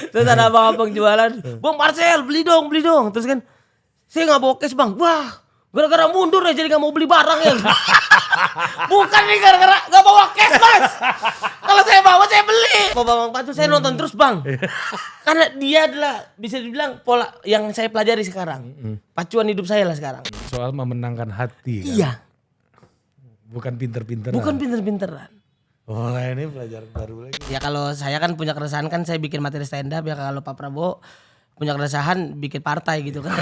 Terus ada abang-abang jualan, "Bang Marcel beli dong." Terus kan, "Saya gak bawa cash bang." Wah, gara-gara mundur ya jadi gak mau beli barang ya. Bukan nih gara-gara gak bawa cash mas. Kalau saya bawa saya beli. Bang Patu saya nonton terus bang. Karena dia adalah bisa dibilang pola yang saya pelajari sekarang. Pacuan hidup saya lah sekarang. Soal memenangkan hati kan? Iya. Bukan pinter-pinteran. Bukan pinter-pinteran. Oh ini pelajaran baru lagi. Ya kalau saya kan punya keresahan kan saya bikin materi stand up, ya kalau Pak Prabowo punya keresahan bikin partai gitu kan.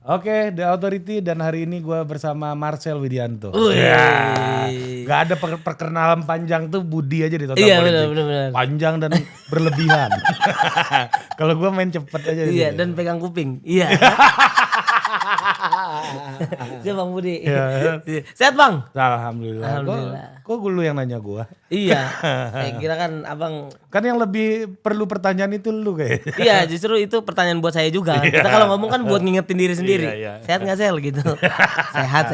Oke, The Authority dan hari ini gue bersama Marcel Widianto. Ya, gak ada perkenalan panjang tuh Budi aja di Total iya, Politik. bener. Panjang dan berlebihan. Kalau gue main cepet aja. Iya dan pegang kuping. Iya. Siapa Bang Budi? Iya. Sehat Bang? Alhamdulillah. Alhamdulillah. Kok lu yang nanya gue? Iya. Saya kira kan abang. Kan yang lebih perlu pertanyaan itu lu kayak. Iya justru itu pertanyaan buat saya juga. Kita kalau ngomong kan buat ngingetin diri sendiri. Iya. Sehat gak Sel gitu? Sehat.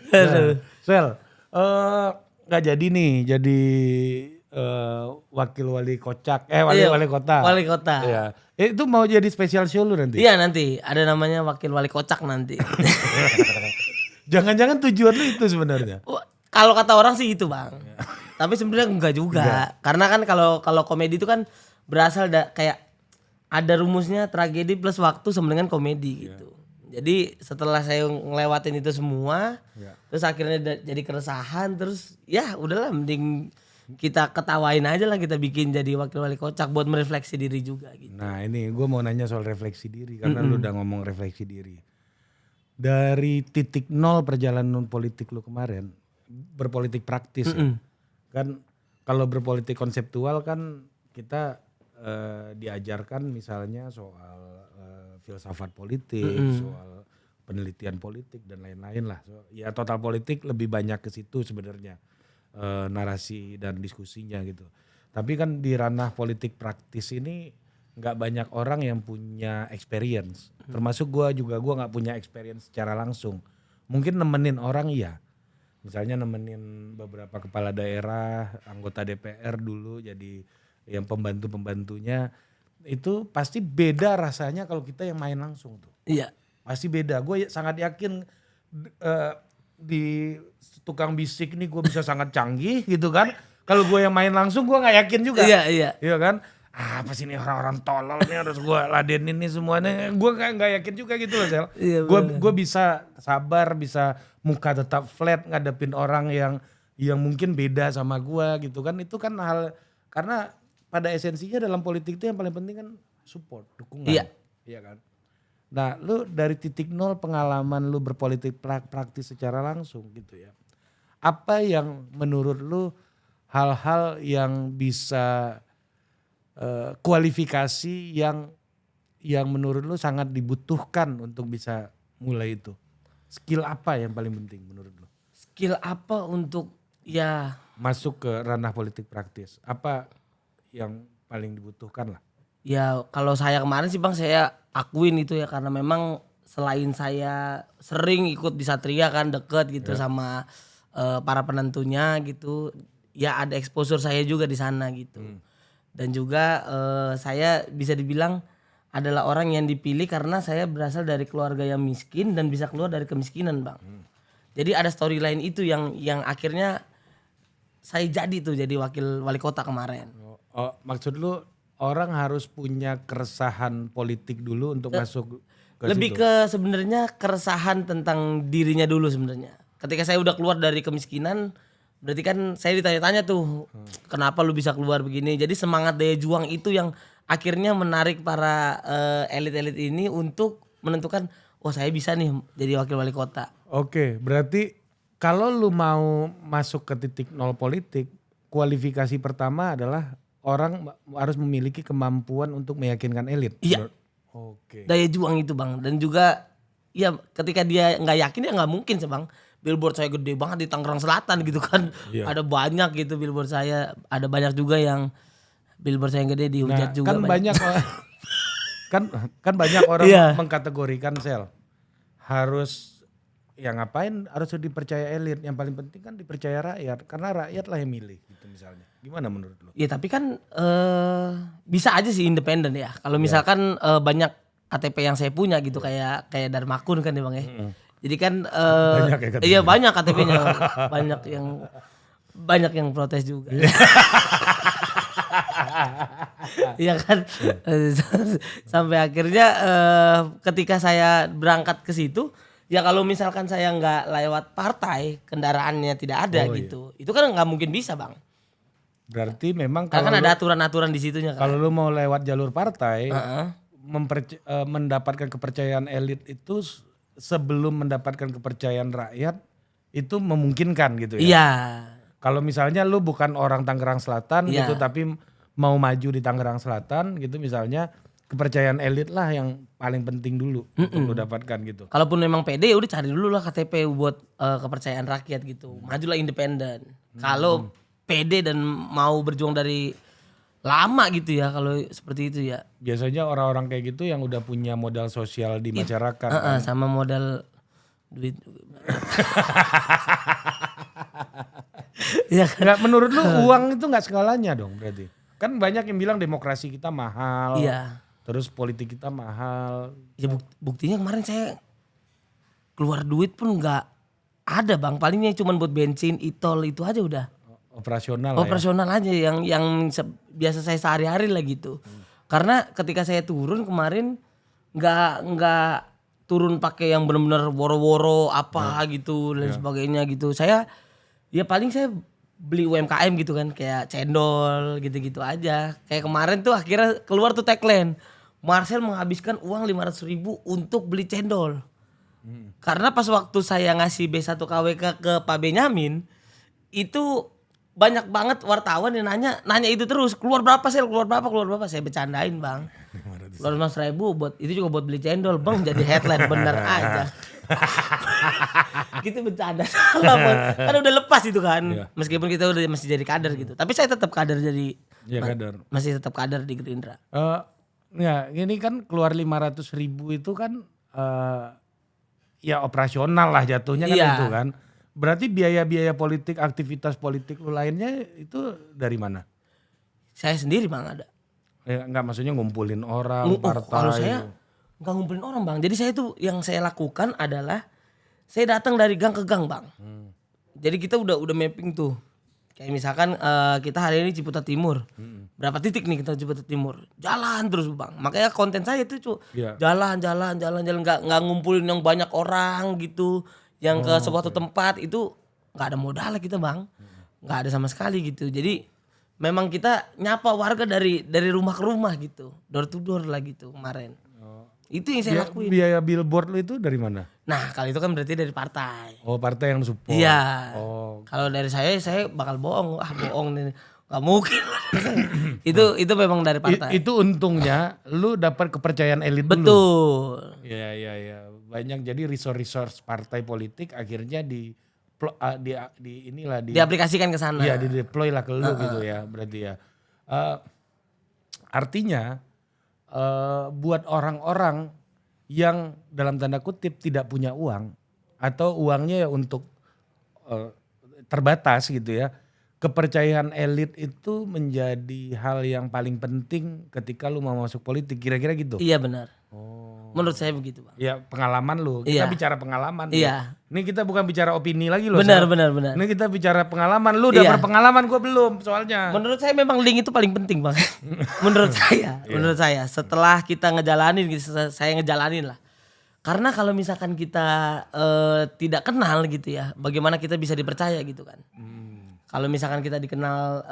Nah, Sel, gak jadi nih jadi wakil wali kocak, wali kota. Wali kota. Iya. Itu mau jadi special show lu nanti? Iya nanti ada namanya wakil wali kocak nanti. Jangan-jangan tujuan lu itu sebenarnya? Kalau kata orang sih itu bang. Tapi sebenarnya enggak juga. Karena kan kalau komedi itu kan berasal kayak ada rumusnya tragedi plus waktu sama dengan komedi gitu. Jadi setelah saya ngelewatin itu semua, terus akhirnya jadi keresahan, terus ya udahlah mending kita ketawain aja lah, kita bikin jadi wakil wali kocak buat merefleksi diri juga gitu. Nah ini gue mau nanya soal refleksi diri karena lu udah ngomong refleksi diri. Dari titik nol perjalanan politik lu kemarin, berpolitik praktis ya. Kan kalau berpolitik konseptual kan kita diajarkan misalnya soal filsafat politik, soal penelitian politik dan lain-lain lah. Ya Total Politik lebih banyak ke situ sebenarnya. Narasi dan diskusinya gitu. Tapi kan di ranah politik praktis ini nggak banyak orang yang punya experience. Termasuk gue nggak punya experience secara langsung. Mungkin nemenin orang iya. Misalnya nemenin beberapa kepala daerah, anggota DPR dulu jadi yang pembantu-pembantunya. Itu pasti beda rasanya kalau kita yang main langsung tuh. Iya. Pasti beda. Gue sangat yakin di tukang bisik nih gue bisa sangat canggih gitu kan. Kalau gue yang main langsung gue gak yakin juga. Iya. Iya kan. Apa sih ini orang-orang tolol nih harus gue ladenin nih semuanya. Gue gak yakin juga gitu loh Sel. Iya, Gue bisa sabar, bisa muka tetap flat ngadepin orang yang mungkin beda sama gue gitu kan. Itu kan hal, karena pada esensinya dalam politik itu yang paling penting kan support, dukungan. Iya kan. Nah lu dari titik nol pengalaman lu berpolitik praktis secara langsung gitu ya. Apa yang menurut lu hal-hal yang bisa kualifikasi yang menurut lu sangat dibutuhkan untuk bisa mulai itu? Skill apa yang paling penting menurut lu? Skill apa untuk ya masuk ke ranah politik praktis? Apa yang paling dibutuhkan lah? Ya kalau saya kemarin sih bang saya akuin itu ya, karena memang selain saya sering ikut di Satria kan deket gitu sama para penentunya gitu, ya ada exposure saya juga di sana gitu. Dan juga saya bisa dibilang adalah orang yang dipilih karena saya berasal dari keluarga yang miskin dan bisa keluar dari kemiskinan bang. Jadi ada storyline itu yang akhirnya saya jadi tuh jadi wakil wali kota kemarin. Oh, maksud lu orang harus punya keresahan politik dulu untuk masuk ke lebih situ? ke sebenarnya keresahan tentang dirinya dulu sebenarnya. Ketika saya udah keluar dari kemiskinan, berarti kan saya ditanya-tanya tuh, kenapa lu bisa keluar begini? Jadi semangat daya juang itu yang akhirnya menarik para elit-elit ini untuk menentukan, oh saya bisa nih jadi wakil wali kota. Oke, berarti kalau lu mau masuk ke titik nol politik, kualifikasi pertama adalah orang harus memiliki kemampuan untuk meyakinkan elit. Iya. Oke. Daya juang itu bang, dan juga ya ketika dia nggak yakin ya nggak mungkin sih bang. Billboard saya gede banget di Tangerang Selatan gitu kan. Iya. Ada banyak gitu billboard saya, ada banyak juga yang billboard saya yang gede dihujat juga. Kan banyak kan banyak orang Iya. mengkategorikan Sel harus ya ngapain harus dipercaya elit, yang paling penting kan dipercaya rakyat karena rakyat lah yang milih gitu misalnya. Gimana menurut lu? Ya tapi kan bisa aja sih independen ya. Kalau misalkan banyak KTP yang saya punya gitu kayak Darmakun kan ya Bang ya. Jadi kan Banyak ya KTP-nya. iya banyak KTP-nya. banyak yang protes juga. Iya kan. Sampai akhirnya ketika saya berangkat ke situ ya kalau misalkan saya nggak lewat partai, kendaraannya tidak ada gitu. Itu kan nggak mungkin bisa Bang. Berarti memang Karena kalau kan ada aturan-aturan di situnya kan. kalau lu mau lewat jalur partai Heeh. mendapatkan kepercayaan elit itu sebelum mendapatkan kepercayaan rakyat itu memungkinkan gitu ya. Iya. Kalau misalnya lu bukan orang Tangerang Selatan Iya. gitu tapi mau maju di Tangerang Selatan gitu misalnya, kepercayaan elit lah yang paling penting dulu untuk lu dapatkan gitu. Kalaupun memang pede ya udah cari dulu lah KTP buat kepercayaan rakyat gitu. Majulah independen. Kalau pede dan mau berjuang dari lama gitu ya kalau seperti itu ya. Biasanya orang-orang kayak gitu yang udah punya modal sosial di masyarakat. Sama modal duit. Iya kan? Nggak, menurut lu uang itu nggak segalanya dong berarti? Kan banyak yang bilang demokrasi kita mahal, Iya. terus politik kita mahal. Ya buktinya kemarin saya keluar duit pun nggak ada Bang. Palingnya cuma buat bensin, e-tol itu aja udah. Operasional lah ya. Operasional aja yang biasa saya sehari-hari lah gitu. Karena ketika saya turun kemarin nggak turun pakai yang benar-benar woro-woro apa gitu dan sebagainya gitu. Saya ya paling saya beli UMKM gitu kan kayak cendol gitu-gitu aja. Kayak kemarin tuh akhirnya keluar tuh tagline. Marcel menghabiskan uang 500.000 untuk beli cendol. Karena pas waktu saya ngasih B1 KWK ke Pak Benyamin itu banyak banget wartawan yang nanya itu terus keluar berapa keluar berapa saya bercandain Bang. Keluar 500.000 buat itu juga buat beli cendol Bang, jadi headline bener aja. Gitu bercanda salah Bang. Kan udah lepas itu kan. Iya. Meskipun kita udah masih jadi kader gitu. Tapi saya tetap kader jadi Iya kader. masih tetap kader di Gerindra. Ya ini kan keluar 500.000 itu kan ya operasional lah jatuhnya kan Iya. itu kan. Berarti biaya-biaya politik, aktivitas politik lu lainnya itu dari mana? Saya sendiri Bang ada. Ya, enggak maksudnya ngumpulin orang, partai. Kalau saya nggak ngumpulin orang Bang. Jadi saya tuh yang saya lakukan adalah saya datang dari gang ke gang Bang. Jadi kita udah mapping tuh. Kayak misalkan kita hari ini Ciputat Timur. Berapa titik nih kita Ciputat Timur? Jalan terus Bang. Makanya konten saya itu Iya. jalan nggak ngumpulin yang banyak orang gitu. Yang ke suatu tempat itu nggak ada modal kita Bang. Nggak ada sama sekali gitu. Jadi memang kita nyapa warga dari rumah ke rumah gitu. Door to door lah gitu kemarin. Itu yang saya lakuin. Biaya billboard lu itu dari mana? Nah kalau itu kan berarti dari partai. Oh partai yang support. Iya. Oh. Kalau dari saya bakal bohong. Bohong nih. Gak mungkin. itu memang dari partai. Itu untungnya lu dapat kepercayaan elit dulu. Betul. Iya. Banyak jadi resource partai politik akhirnya Diaplikasikan ke sana. Iya, di-deploy lah ke lu gitu ya, berarti ya. Artinya buat orang-orang yang dalam tanda kutip tidak punya uang atau uangnya ya untuk terbatas gitu ya. Kepercayaan elit itu menjadi hal yang paling penting ketika lu mau masuk politik, kira-kira gitu. Iya benar. Oh. Menurut saya begitu Bang. Ya pengalaman lu, kita Iya. bicara pengalaman. Iya. Ya. Ini kita bukan bicara opini lagi loh. Benar. Ini kita bicara pengalaman, lu udah Iya. berpengalaman, gua belum soalnya. Menurut saya memang link itu paling penting Bang. Menurut saya. Setelah kita ngejalanin, saya ngejalanin lah. Karena kalau misalkan kita tidak kenal gitu ya, bagaimana kita bisa dipercaya gitu kan. Kalau misalkan kita dikenal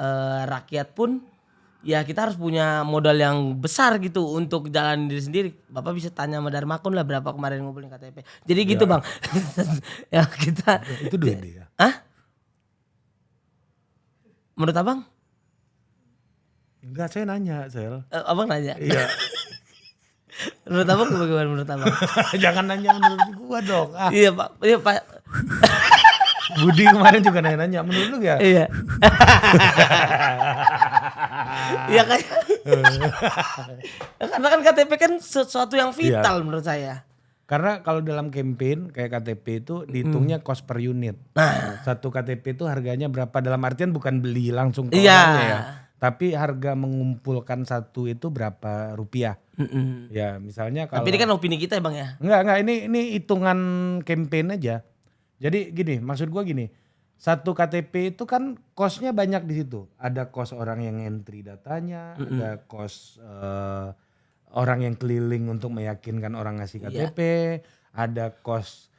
rakyat pun, ya kita harus punya modal yang besar gitu untuk jalanin diri sendiri. Bapak bisa tanya sama Darmakun lah berapa kemarin ngumpulin KTP. Jadi gitu Bang. Ya kita. Itu duit dia. Hah? Menurut Abang? Enggak, saya nanya, Sel. Abang nanya. Iya. Menurut Abang bagaimana menurut Abang? Jangan nanya menurut gua dong. Iya Pak. Iya Pak. Budi kemarin juga nanya menurut lu ya? Iya. Ya kayak karena kan KTP kan sesuatu yang vital menurut saya. Karena kalau dalam campaign kayak KTP itu dihitungnya cost per unit. Satu KTP itu harganya berapa, dalam artian bukan beli langsung ke orangnya ya. Tapi harga mengumpulkan satu itu berapa rupiah. Ya misalnya kalau. Tapi ini kan opini kita ya Bang ya. Enggak, ini hitungan campaign aja. Jadi gini, maksud gua gini. Satu KTP itu kan costnya banyak di situ. Ada cost orang yang entry datanya, ada cost orang yang keliling untuk meyakinkan orang ngasih KTP, ada cost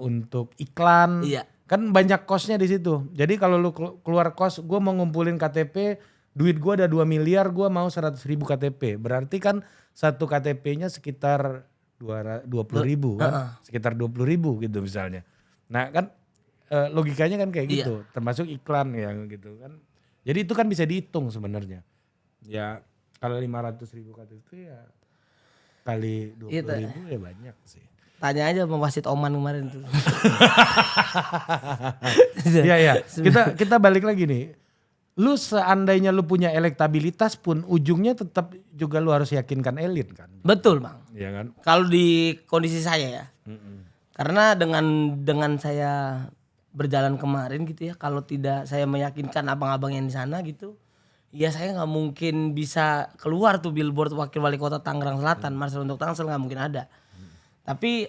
untuk iklan. Kan banyak costnya di situ. Jadi kalau lu keluar cost, gue mau ngumpulin KTP, duit gue ada 2 miliar, gue mau 100.000 KTP. Berarti kan satu KTP-nya sekitar 20.000 kan, sekitar 20.000 gitu misalnya. Nah kan logikanya kan kayak gitu, termasuk iklan ya gitu kan. Jadi itu kan bisa dihitung sebenarnya. Ya kalau 500.000 KTP ya kali 20.000 ya banyak sih. Tanya aja sama wasit Oman kemarin tuh. Iya. Kita balik lagi nih. Lu seandainya lu punya elektabilitas pun ujungnya tetap juga lu harus yakinkan elit kan. Betul Bang. Iya kan. Kalau di kondisi saya ya. Karena dengan saya berjalan kemarin gitu ya. Kalau tidak saya meyakinkan abang-abang yang di sana gitu. Ya saya nggak mungkin bisa keluar tuh billboard wakil wali kota Tangerang Selatan. Marcel untuk Tangsel nggak mungkin ada. Tapi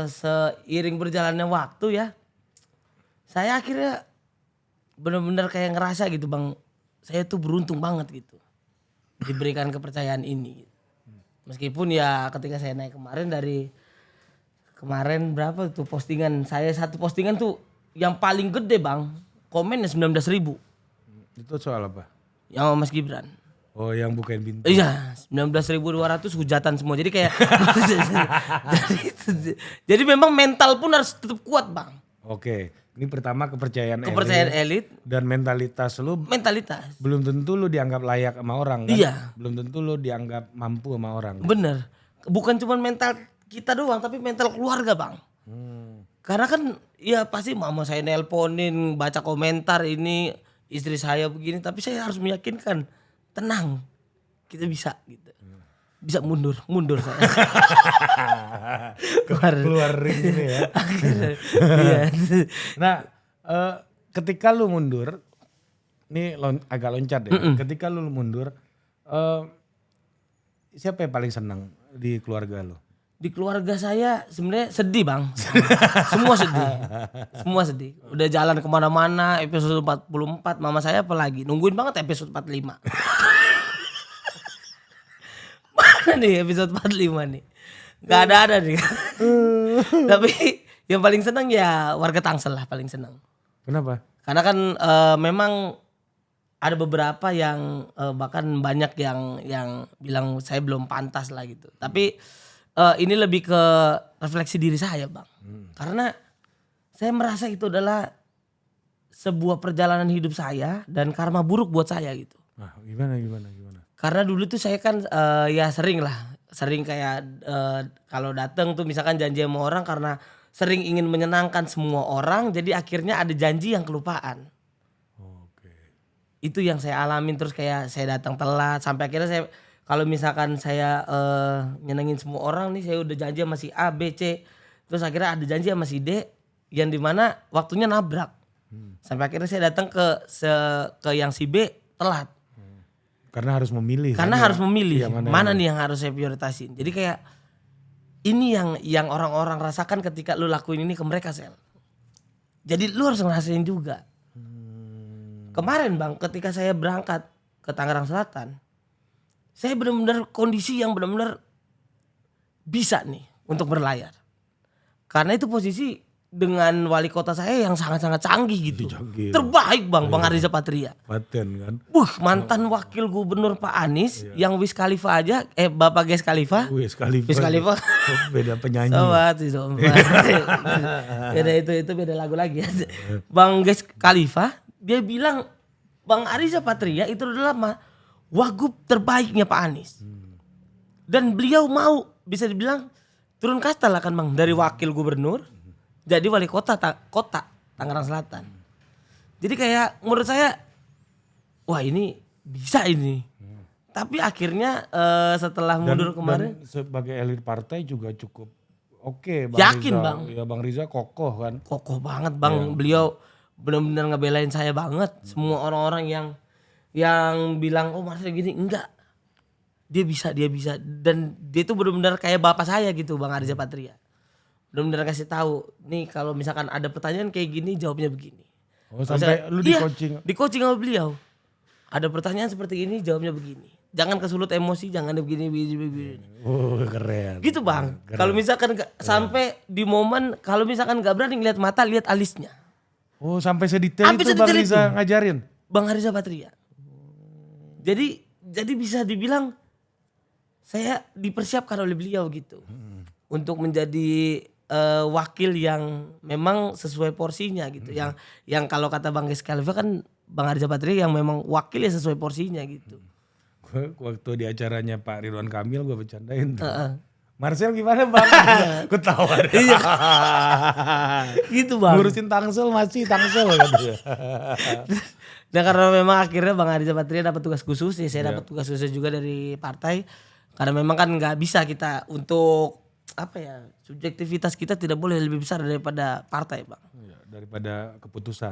seiring berjalannya waktu ya. Saya akhirnya benar-benar kayak ngerasa gitu Bang. Saya tuh beruntung banget gitu. Diberikan kepercayaan ini. Meskipun ya ketika saya naik kemarin berapa tuh postingan. Saya satu postingan tuh yang paling gede Bang. Komennya 19.000. Itu soal apa? Yang sama Mas Gibran. Oh yang bukain pintu. Iya 19.200 hujatan semua. Jadi kayak jadi memang mental pun harus tetap kuat Bang. Oke, ini pertama kepercayaan elit. Dan mentalitas lu. Belum tentu lu dianggap layak sama orang kan. Iya. Belum tentu lu dianggap mampu sama orang. Bener. Bukan cuma mental kita doang tapi mental keluarga Bang. Karena kan ya pasti mama saya nelponin baca komentar ini istri saya begini, tapi saya harus meyakinkan, tenang, kita bisa gitu, bisa mundur saya. Keluar ring ini ya. Nah, ketika lu mundur, ini agak loncat ya. Ketika lu mundur, siapa yang paling senang di keluarga lu? Di keluarga saya sebenarnya sedih Bang. Semua sedih. Udah jalan kemana-mana episode 44. Mama saya apalagi nungguin banget episode 45. Mana nih episode 45 nih. Gak ada nih. Tapi yang paling senang ya warga Tangsel lah paling senang. Kenapa? Karena kan memang ada beberapa yang bahkan banyak yang bilang saya belum pantas lah gitu. Tapi ini lebih ke refleksi diri saya Bang. Karena saya merasa itu adalah sebuah perjalanan hidup saya dan karma buruk buat saya gitu. Nah, gimana? Karena dulu tuh saya kan ya sering kayak kalau datang tuh misalkan janji sama orang karena sering ingin menyenangkan semua orang, jadi akhirnya ada janji yang kelupaan. Itu yang saya alamin, terus kayak saya datang telat sampai akhirnya saya kalau misalkan saya nyenengin semua orang nih, saya udah janji sama si A, B, C. Terus akhirnya ada janji sama si D yang dimana waktunya nabrak. Sampai akhirnya saya datang ke yang si B telat. Karena harus memilih. Harus memilih mana nih yang harus saya prioritasin. Jadi kayak ini yang orang-orang rasakan ketika lu lakuin ini ke mereka Sel. Jadi lu harus ngerasain juga. Kemarin Bang ketika saya berangkat ke Tangerang Selatan. Saya benar-benar kondisi yang benar-benar bisa nih untuk berlayar. Karena itu posisi dengan wali kota saya yang sangat-sangat canggih gitu. Terbaik Bang Ariza Patria. Paten kan. Mantan wakil gubernur Pak Anies yang Wiz Khalifa aja, Bapak Wiz Khalifa. Wiz Khalifa. Beda penyanyi. Beda itu beda lagu lagi. Bang Wiz Khalifa dia bilang Bang Ariza Patria itu adalah wagub terbaiknya Pak Anies. Dan beliau mau bisa dibilang turun kasta lah kan Bang. Dari wakil gubernur jadi wali kota Tangerang Selatan. Jadi kayak menurut saya wah ini bisa ini. Tapi akhirnya setelah mundur kemarin. Dan sebagai elit partai juga cukup oke Bang Yakin, Riza. Bang. Ya Bang Riza kokoh kan. Kokoh banget Bang, beliau benar-benar ngebelain saya banget. Semua orang-orang yang bilang oh Marcel gini, enggak. Dia bisa dan dia tuh benar-benar kayak bapak saya gitu Bang Arja Patria. Benar-benar kasih tahu, nih kalau misalkan ada pertanyaan kayak gini jawabnya begini. Oh sampai lu di coaching. Di coaching sama beliau. Ada pertanyaan seperti ini jawabnya begini. Jangan kesulut emosi, jangan begini. Oh keren. Gitu Bang. Kalau misalkan sampai di momen kalau misalkan gak berani ngeliat mata, lihat alisnya. Oh sampai sedetail Sampai itu Bang sedetail Riza itu. ngajarin. Bang Arja Patria. Jadi bisa dibilang saya dipersiapkan oleh beliau gitu. Untuk menjadi wakil yang memang sesuai porsinya gitu. Yang kalau kata Bang Escalva kan Bang Arja Patria yang memang wakil ya sesuai porsinya gitu. Waktu di acaranya Pak Ridwan Kamil gue bercandain tuh. Marcel gimana Bang? Ketawa. Iya. Gitu Bang. Ngurusin Tangsel masih Tangsel katanya. Nah karena memang akhirnya Bang Arja Patria dapat tugas khusus ya, saya dapat tugas khusus juga dari partai. Karena memang kan nggak bisa kita untuk apa ya, subjektivitas kita tidak boleh lebih besar daripada partai Bang. Ya, daripada keputusan.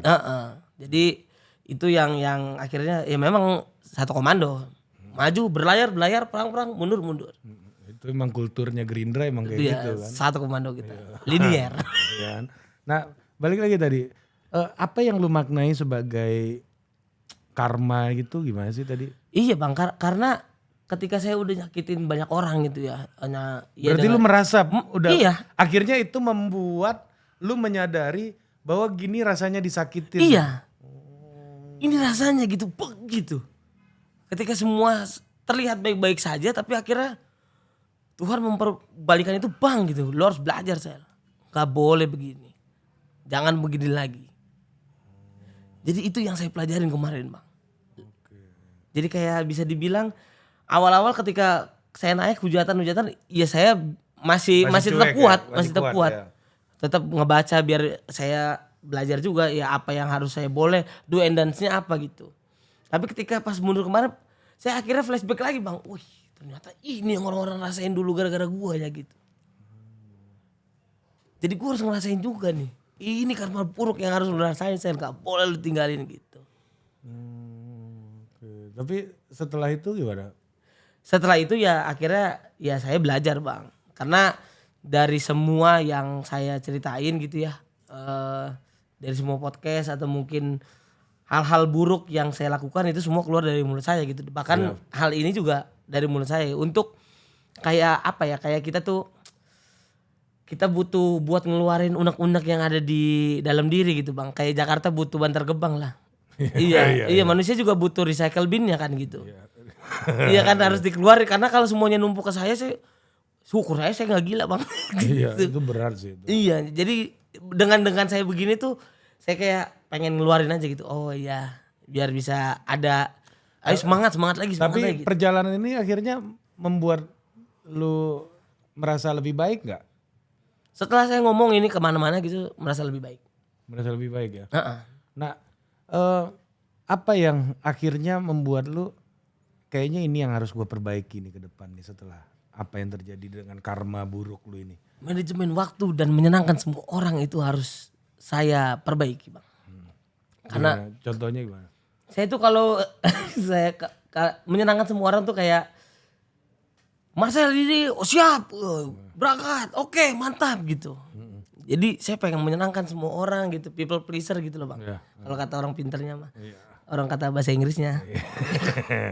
Jadi itu yang akhirnya ya memang satu komando. Maju, berlayar, perang, mundur. Itu emang kulturnya Gerindra emang kayak Itu gitu ya kan. satu komando kita. Linier. Ya kan? Nah balik lagi tadi. Apa yang lu maknai sebagai karma gitu gimana sih tadi? Iya Bang, karena ketika saya udah nyakitin banyak orang gitu ya. Berarti lu merasa udah iya. akhirnya itu membuat lu menyadari bahwa gini rasanya disakitin. Iya. Ini rasanya gitu, begitu. Ketika semua terlihat baik-baik saja tapi akhirnya Tuhan memperbalikan itu Bang gitu. Lu harus belajar Sel. Gak boleh begini. Jangan begini lagi. Jadi itu yang saya pelajarin kemarin Bang. Jadi kayak bisa dibilang awal-awal ketika saya naik hujatan ya saya masih tetap kuat, masih tetap kuat. Ya. Tetap ngebaca biar saya belajar juga ya apa yang harus saya boleh, do and dance-nya apa gitu. Tapi ketika pas mundur kemarin saya akhirnya flashback lagi Bang. Wih, ternyata ini yang orang-orang rasain dulu gara-gara gua ya gitu. Jadi gua harus ngerasain juga nih. Ini karma buruk yang harus lu rasain, saya gak boleh lu tinggalin gitu. Oke. Tapi setelah itu gimana? Setelah itu ya akhirnya ya saya belajar Bang. Karena dari semua yang saya ceritain gitu ya. Dari semua podcast atau mungkin hal-hal buruk yang saya lakukan itu semua keluar dari mulut saya gitu. Bahkan hal ini juga dari mulut saya. Untuk kayak apa ya, kayak kita butuh buat ngeluarin unek-unek yang ada di dalam diri gitu Bang. Kayak Jakarta butuh Bantar Gebang lah. Iya, manusia juga butuh recycle bin ya kan gitu. Iya kan harus dikeluarin karena kalau semuanya numpuk ke saya syukur saya nggak gila Bang. Iya itu berat sih itu. Iya jadi dengan saya begini tuh saya kayak pengen ngeluarin aja gitu. Oh iya biar bisa ada ayo semangat lagi. Tapi gitu. perjalanan ini akhirnya membuat lu merasa lebih baik gak? Setelah saya ngomong ini kemana-mana gitu merasa lebih baik. Merasa lebih baik ya? Uh-uh. Nah apa yang akhirnya membuat lu kayaknya ini yang harus gue perbaiki nih ke depan nih setelah apa yang terjadi dengan karma buruk lu ini? Manajemen waktu dan menyenangkan semua orang itu harus saya perbaiki Bang. Karena contohnya gimana? saya tuh kalau saya menyenangkan semua orang tuh kayak Marcel ini siap berangkat oke mantap gitu. Jadi saya pengen menyenangkan semua orang gitu, people pleaser gitu loh Bang. Kalau kata orang pinternya mah. Orang kata bahasa Inggrisnya.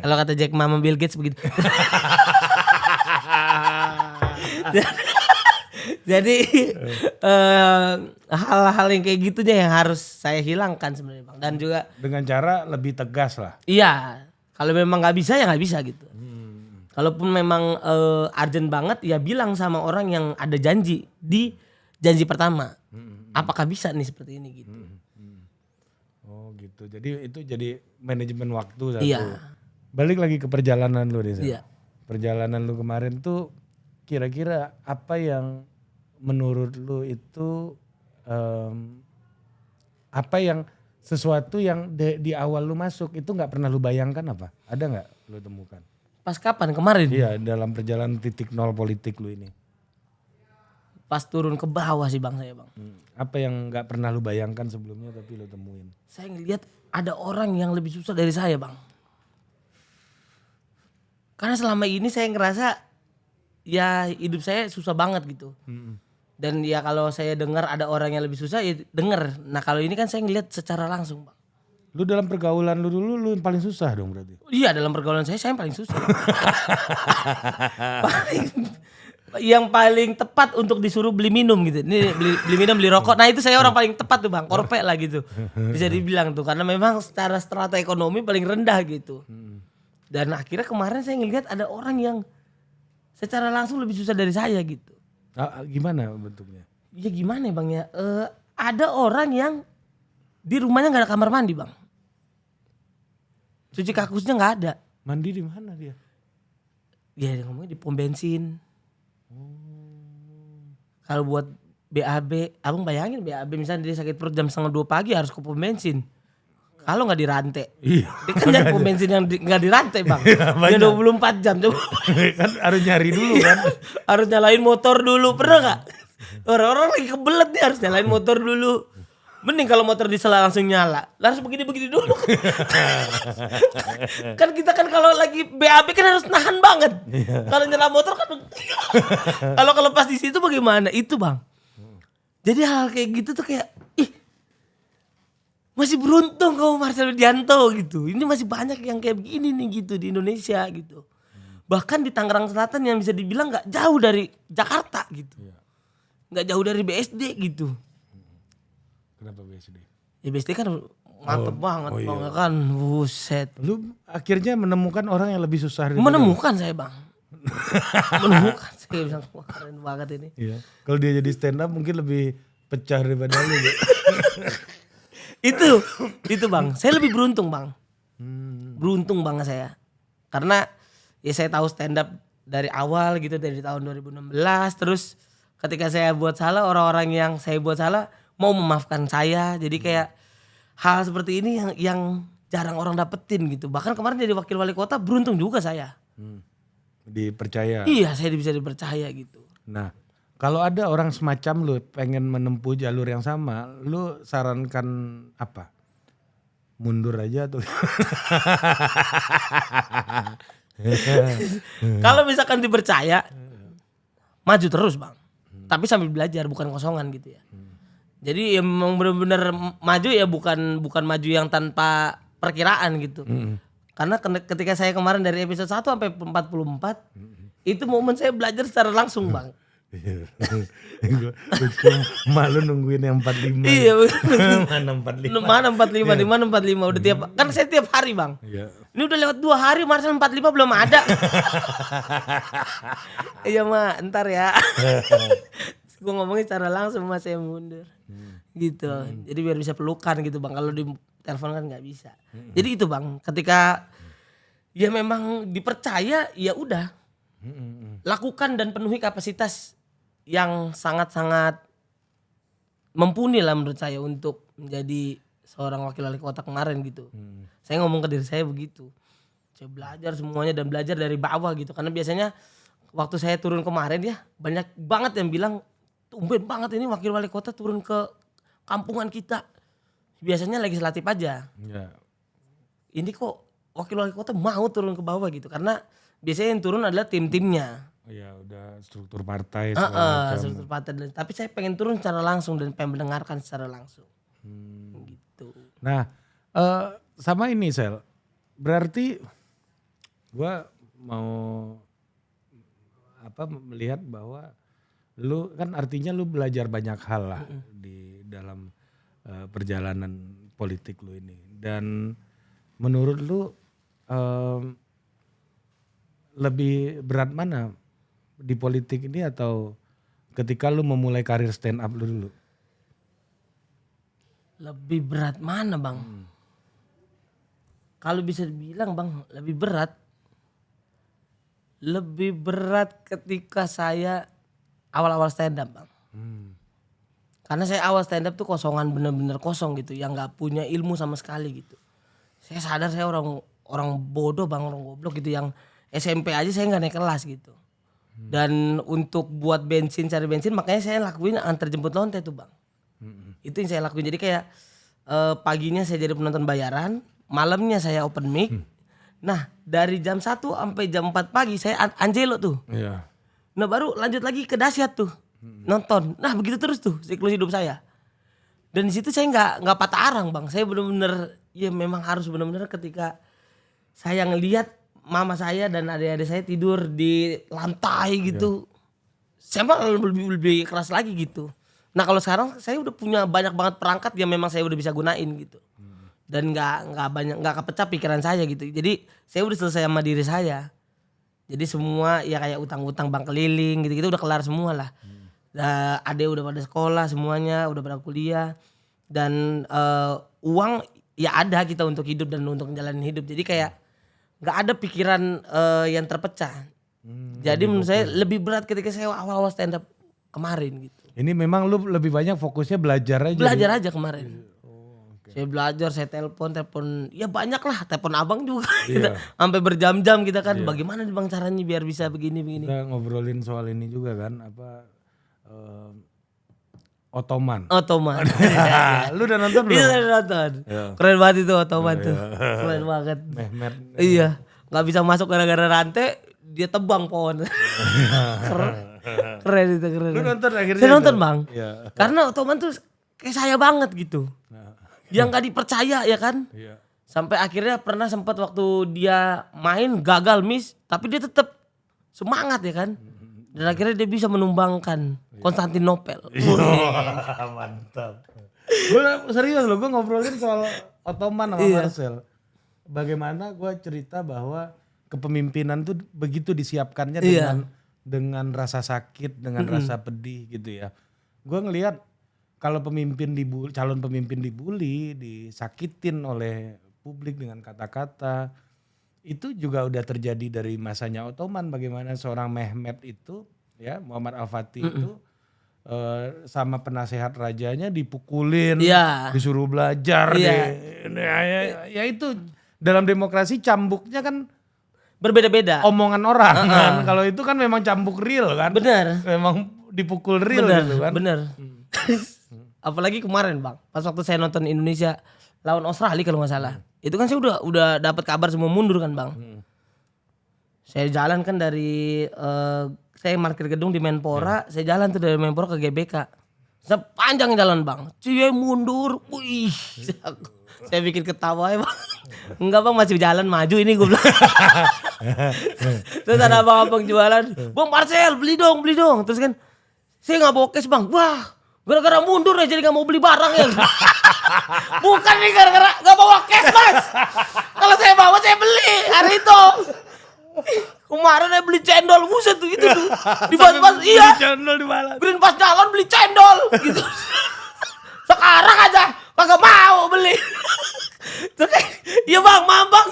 Kalau kata Jack Ma sama Bill Gates begitu. Jadi hal-hal yang kayak gitunya yang harus saya hilangkan sebenarnya Bang. Dan juga dengan cara lebih tegas lah. iya, kalau memang nggak bisa ya nggak bisa gitu. Kalaupun memang urgent banget ya bilang sama orang yang ada janji di janji pertama. Apakah bisa nih seperti ini gitu. Oh gitu. Jadi itu jadi manajemen waktu satu. Iya. Balik lagi ke perjalanan lu deh. Iya. Perjalanan lu kemarin tuh kira-kira apa yang menurut lu itu apa yang sesuatu yang di awal lu masuk itu nggak pernah lu bayangkan apa? Ada nggak lu temukan? Pas kapan? Kemarin? Iya, dalam perjalanan titik nol politik lu ini. Pas turun ke bawah sih bang saya bang. Apa yang nggak pernah lu bayangkan sebelumnya tapi lu temuin? Saya ngeliat ada orang yang lebih susah dari saya bang. Karena selama ini saya ngerasa ya hidup saya susah banget gitu. Dan ya kalau saya dengar ada orang yang lebih susah ya denger. Nah kalau ini kan saya ngeliat secara langsung bang. Lu dalam pergaulan lu dulu lu yang paling susah dong berarti. Iya dalam pergaulan saya yang paling susah. Yang paling tepat untuk disuruh beli minum gitu. Ini beli minum, beli rokok. Nah itu saya orang paling tepat tuh bang, korpe lah gitu. Bisa dibilang tuh karena memang secara strata ekonomi paling rendah gitu. Dan akhirnya kemarin saya ngelihat ada orang yang secara langsung lebih susah dari saya gitu. Gimana bentuknya? Ya gimana ya bang ya, ada orang yang di rumahnya gak ada kamar mandi bang. Cuci kakusnya gak ada. Mandi di mana dia? Ya ngomongnya di pom bensin. Kalau buat BAB, abang bayangin BAB misalnya dia sakit perut jam 1:30 pagi harus ke pom bensin. Kalau nggak dirantai, Iya. dia kan nyari pom bensin yang nggak dirantai bang. Dia 24 jam coba. Kan harus nyari dulu kan. Harus nyalain motor dulu, pernah nggak? Orang-orang lagi kebelet nih harus nyalain motor dulu. Mending kalau motor disela langsung nyala. Harus begini-begini dulu. Kan kita kan kalau lagi BAB kan harus nahan banget. Kalau nyala motor kan kalau lepas di situ bagaimana? Itu bang. Jadi hal kayak gitu tuh kayak masih beruntung kau Marcel Widianto gitu. Ini masih banyak yang kayak begini nih gitu di Indonesia gitu. Bahkan di Tangerang Selatan yang bisa dibilang gak jauh dari Jakarta gitu. Gak jauh dari BSD gitu. Kenapa BSD? Ya BSD kan mantep banget iya. bang kan. Buset. Lu akhirnya menemukan orang yang lebih susah daripada Menemukan saya bang. Menemukan. Saya bilang wah keren banget ini. Iya. Kalau dia jadi stand up mungkin lebih pecah daripada lu. Itu bang. Saya lebih beruntung bang. Beruntung banget saya. Karena ya saya tahu stand up dari awal gitu dari tahun 2016. Terus ketika saya buat salah orang-orang yang saya buat salah mau memaafkan saya. Jadi kayak hal seperti ini yang jarang orang dapetin gitu. Bahkan kemarin jadi wakil wali kota beruntung juga saya. Dipercaya. Iya saya bisa dipercaya gitu. Nah kalau ada orang semacam lu pengen menempuh jalur yang sama, lu sarankan apa? Mundur aja tuh. Kalau misalkan dipercaya, maju terus bang. Tapi sambil belajar bukan kosongan gitu ya. Jadi emang benar-benar maju ya bukan maju yang tanpa perkiraan gitu. Karena ketika saya kemarin dari episode 1 sampai 44 itu momen saya belajar secara langsung bang. Gue malu nungguin yang 45. Iya Mana 45? Mana 45 di mana 45 udah tiap kan saya tiap hari bang. Iya. Ini udah lewat 2 hari Marcel 45 belum ada. Iya mah ntar ya. Gue ngomongin secara langsung mas saya mundur. Gitu. Jadi biar bisa pelukan gitu bang. Kalau di telepon kan nggak bisa. Jadi itu bang. Ketika ya memang dipercaya ya udah. Lakukan dan penuhi kapasitas yang sangat-sangat mumpuni lah menurut saya untuk menjadi seorang wakil wali kota kemarin gitu. Saya ngomong ke diri saya begitu. Saya belajar semuanya dan belajar dari bawah gitu. Karena biasanya waktu saya turun kemarin ya banyak banget yang bilang tumben banget ini wakil wali kota turun ke kampungan kita. Biasanya legislatif aja. Ya. Ini kok wakil wali kota mau turun ke bawah gitu. Karena biasanya yang turun adalah tim-timnya. Ya udah struktur partai Struktur partai. Tapi saya pengen turun secara langsung dan pengen mendengarkan secara langsung. Gitu. Nah sama ini Sel. Berarti gua mau melihat bahwa lu kan artinya lu belajar banyak hal lah di dalam perjalanan politik lu ini. Dan menurut lu lebih berat mana di politik ini atau ketika lu memulai karir stand up lu dulu? Lebih berat mana bang? Kalau bisa dibilang bang lebih berat. Lebih berat ketika saya awal-awal stand up bang. Karena saya awal stand up tuh kosongan, bener-bener kosong gitu, yang nggak punya ilmu sama sekali gitu. Saya sadar saya orang bodoh bang, orang goblok gitu, yang SMP aja saya nggak naik kelas gitu. Dan untuk buat cari bensin, makanya saya lakuin antar jemput lonte tuh bang. Itu yang saya lakuin. Jadi kayak paginya saya jadi penonton bayaran, malamnya saya open mic. Nah dari jam 1 sampai jam 4 pagi saya Angelo tuh. Iya. Nah baru lanjut lagi ke dahsyat tuh nonton. Nah begitu terus tuh siklus hidup saya. Dan di situ saya nggak patah arang bang. Saya benar-benar ya memang harus benar-benar ketika saya ngelihat mama saya dan adik-adik saya tidur di lantai gitu. Saya malah lebih keras lagi gitu. Nah kalau sekarang saya udah punya banyak banget perangkat yang memang saya udah bisa gunain gitu. Dan nggak kepecah pikiran saya gitu. Jadi saya udah selesai sama diri saya. Jadi semua ya kayak utang-utang bank keliling gitu-gitu udah kelar semua lah. Adek udah pada sekolah semuanya, udah pada kuliah. Dan uang ya ada kita untuk hidup dan untuk menjalani hidup. Jadi kayak gak ada pikiran yang terpecah. Jadi menurut saya lebih berat ketika saya awal-awal stand up kemarin gitu. Ini memang lu lebih banyak fokusnya belajar aja. Belajar aja kemarin. Saya belajar, saya telepon ya banyak lah, telepon abang juga. Kita sampai berjam-jam kita kan, bagaimana nih bang caranya biar bisa begini. Kita ngobrolin soal ini juga kan, Ottoman. Lu udah nonton belum? Iya udah nonton. Keren banget itu Ottoman tuh. Keren banget. Mehmet. Iya, nggak bisa masuk gara-gara rantai, dia tebang pohon. Keren itu keren. Lu nonton akhirnya? Saya nonton bang. Iya. Karena Ottoman tuh kayak saya banget gitu. Yang gak dipercaya ya kan. Iya. Sampai akhirnya pernah sempat waktu dia main gagal miss, tapi dia tetap semangat ya kan. Dan akhirnya dia bisa menumbangkan Konstantinopel. Mantap. Gue serius loh, gue ngobrolin soal Ottoman sama Marcel. Bagaimana gue cerita bahwa kepemimpinan tuh begitu disiapkannya dengan rasa sakit, dengan rasa pedih gitu ya. Gue ngelihat kalau calon pemimpin dibully, disakitin oleh publik dengan kata-kata, itu juga udah terjadi dari masanya Ottoman. Bagaimana seorang Mehmet itu, ya Muhammad Al-Fatih itu sama penasehat rajanya dipukulin, disuruh belajar, ya itu dalam demokrasi cambuknya kan berbeda-beda. Omongan orang kan, kalau itu kan memang cambuk real kan. Bener. Memang dipukul real gitu kan. Bener. Apalagi kemarin bang, pas waktu saya nonton Indonesia lawan Australia kalau nggak salah, itu kan saya udah dapat kabar semua mundur kan bang. Saya jalan kan dari saya parkir gedung di Menpora, saya jalan tuh dari Menpora ke GBK, sepanjang jalan bang, cie mundur, wih, saya bikin ketawa ya bang. Enggak bang, masih jalan maju ini gue bilang. Terus ada abang-abang jualan, bang Marcel beli dong, terus kan saya nggak bawa cash bang, wah. Gara-gara mundur ya jadi gak mau beli barang ya. Bukan nih gara-gara gak bawa cash mas. Kalau saya bawa saya beli hari itu. Kemarin saya beli cendol, buset tuh gitu tuh. Di pas-pas iya. Beli cendol di mana? Green pas jalan beli cendol gitu. Sekarang aja kagak mau beli. Terus kayak, iya bang, maaf bang.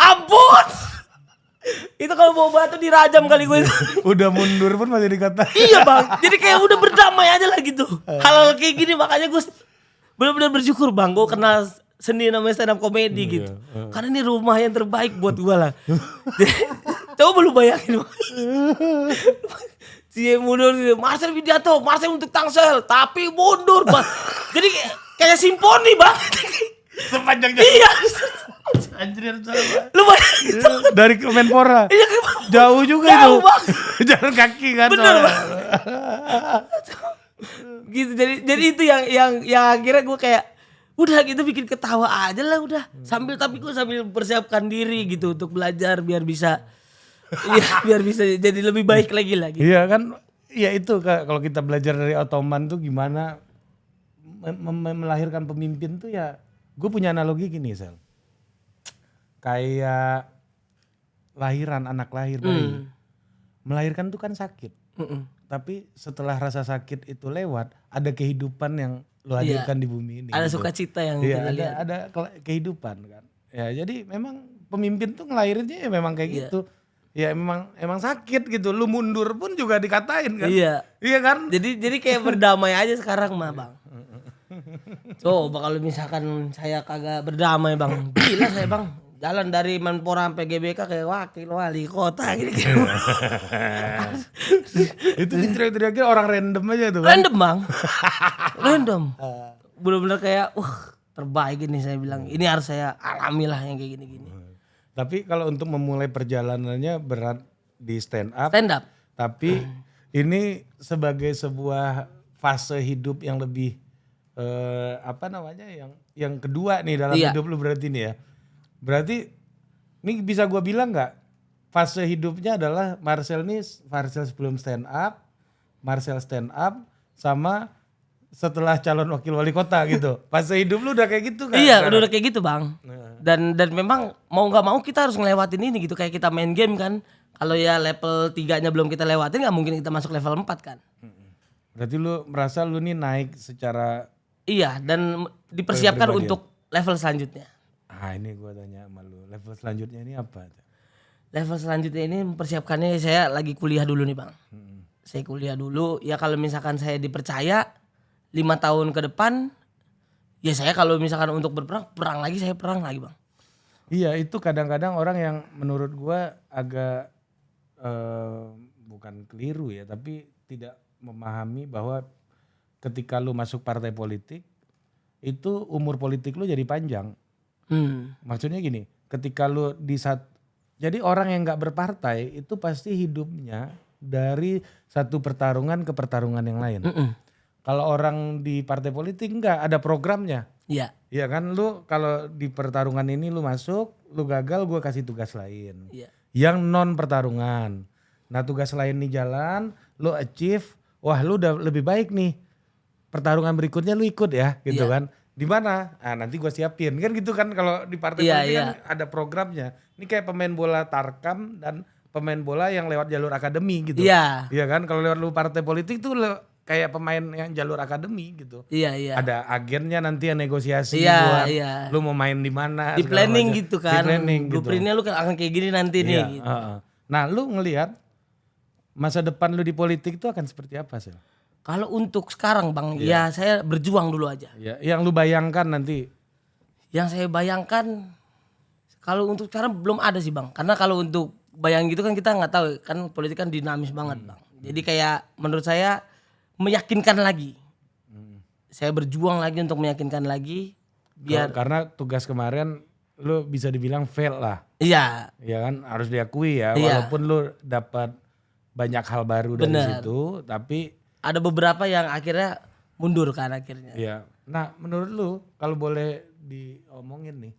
Ampun. Itu kalau bawa batu dirajam kali gue. Udah mundur pun masih dikata. Iya bang, jadi kayak udah berdamai aja lah gitu. Hal-hal kayak gini makanya gue benar-benar bersyukur bang, gue kenal seni namanya stand up comedy gitu. Karena ini rumah yang terbaik buat gue lah. Coba lu bayangin bang. Cie mundur, Marcel Widianto, Marcel untuk Tangsel, tapi mundur bang. Jadi kayak simfoni bang. Sepanjang jalan. Iya. Anjir, Lu bayangin gitu. dari Kemenpora. Iya, jauh juga jauh, itu. Bang. Jalan kaki kan. Bener bang. Gitu jadi itu yang akhirnya gue kayak udah gitu bikin ketawa aja lah udah. Tapi gue sambil persiapkan diri gitu untuk belajar biar bisa jadi lebih baik lagi lah gitu. Iya kan. Ya itu kalau kita belajar dari Ottoman tuh gimana melahirkan pemimpin tuh ya. Gue punya analogi gini Sel. Kayak anak lahir bayi. Melahirkan tuh kan sakit. Tapi setelah rasa sakit itu lewat, ada kehidupan yang lo hadirkan di bumi ini. Ada gitu. sukacita yang kita lihat. Ada kehidupan kan. Ya jadi memang pemimpin tuh ngelahirinnya ya memang kayak gitu. ya emang sakit gitu. Lu mundur pun juga dikatain kan. Iya. Iya kan? Jadi kayak berdamai aja sekarang mah bang. Coba kalau misalkan saya kagak berdamai bang, gila saya bang. Jalan dari Menpora sampai GBK kayak wakil wali kota gitu. Itu teriak-teriaknya orang random aja tuh kan. Random bang, random. Bener-bener kayak, terbaik ini saya bilang. Ini harus saya alami lah yang kayak gini-gini. Tapi kalau untuk memulai perjalanannya berat di stand up. Stand up. Tapi ini sebagai sebuah fase hidup yang lebih yang kedua nih dalam hidup lu berarti nih ya. Berarti ini bisa gua bilang nggak fase hidupnya adalah Marcel sebelum stand up, Marcel stand up sama setelah calon wakil wali kota gitu. Fase hidup lu udah kayak gitu kan? Iya, udah kayak gitu bang. Dan memang mau nggak mau kita harus ngelewatin ini gitu, kayak kita main game kan. Kalau ya level 3-nya belum kita lewatin, nggak mungkin kita masuk level 4 kan. Berarti lu merasa lu nih naik secara. Iya, dan dipersiapkan untuk level selanjutnya. Ini gue tanya sama lu, level selanjutnya ini apa? Level selanjutnya ini mempersiapkannya saya lagi kuliah dulu nih bang. Saya kuliah dulu, ya kalau misalkan saya dipercaya 5 tahun ke depan, ya saya kalau misalkan untuk perang lagi saya perang lagi bang. Iya itu kadang-kadang orang yang menurut gue agak bukan keliru ya, tapi tidak memahami bahwa ketika lu masuk partai politik, itu umur politik lu jadi panjang. Maksudnya gini, ketika lu jadi orang yang nggak berpartai itu pasti hidupnya dari satu pertarungan ke pertarungan yang lain. Kalau orang di partai politik nggak ada programnya. Iya. Iya kan, lu kalau di pertarungan ini lu masuk, lu gagal, gue kasih tugas lain. Iya. Yang non pertarungan. Nah tugas lain nih jalan, lu achieve, wah lu udah lebih baik nih. Pertarungan berikutnya lu ikut ya, gitu kan. Di mana? Nanti gue siapin kan gitu kan, kalau di partai politik kan ada programnya. Ini kayak pemain bola Tarkam dan pemain bola yang lewat jalur akademi gitu. Iya. Iya kan, kalau lewat lu partai politik tuh kayak pemain yang jalur akademi gitu. Iya. Ada agennya nanti yang negosiasi Iya. lu mau main di mana. Di planning gitu kan. Di planning gitu. Blueprintnya lu akan kayak gini nanti nih. Gitu. Nah lu ngelihat masa depan lu di politik itu akan seperti apa sih? Kalau untuk sekarang bang, ya saya berjuang dulu aja. Ya, yang lu bayangkan nanti? Yang saya bayangkan, kalau untuk sekarang belum ada sih bang. Karena kalau untuk bayang gitu kan kita nggak tahu, kan politik kan dinamis banget bang. Jadi kayak menurut saya meyakinkan lagi. Saya berjuang lagi untuk meyakinkan lagi. Biar karena tugas kemarin lu bisa dibilang fail lah. Iya. Ya kan, harus diakui ya. Walaupun lu dapat banyak hal baru dari situ, tapi ada beberapa yang akhirnya mundur kan akhirnya. Iya. Nah menurut lu kalau boleh diomongin nih,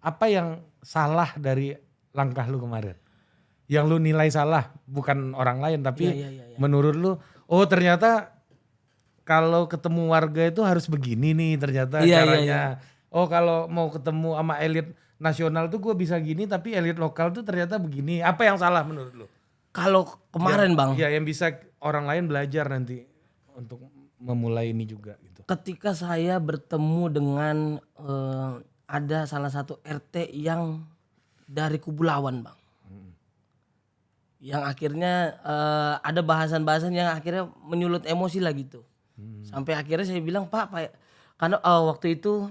apa yang salah dari langkah lu kemarin? Yang lu nilai salah, bukan orang lain tapi menurut lu, ternyata kalau ketemu warga itu harus begini nih ternyata caranya. Oh kalau mau ketemu sama elit nasional tuh gue bisa gini, tapi elit lokal tuh ternyata begini. Apa yang salah menurut lu? Kalau kemarin bang. Iya yang bisa orang lain belajar nanti untuk memulai ini juga gitu. Ketika saya bertemu dengan ada salah satu RT yang dari kubu lawan bang. Yang akhirnya ada bahasan-bahasan yang akhirnya menyulut emosi lah gitu. Sampai akhirnya saya bilang Pak karena waktu itu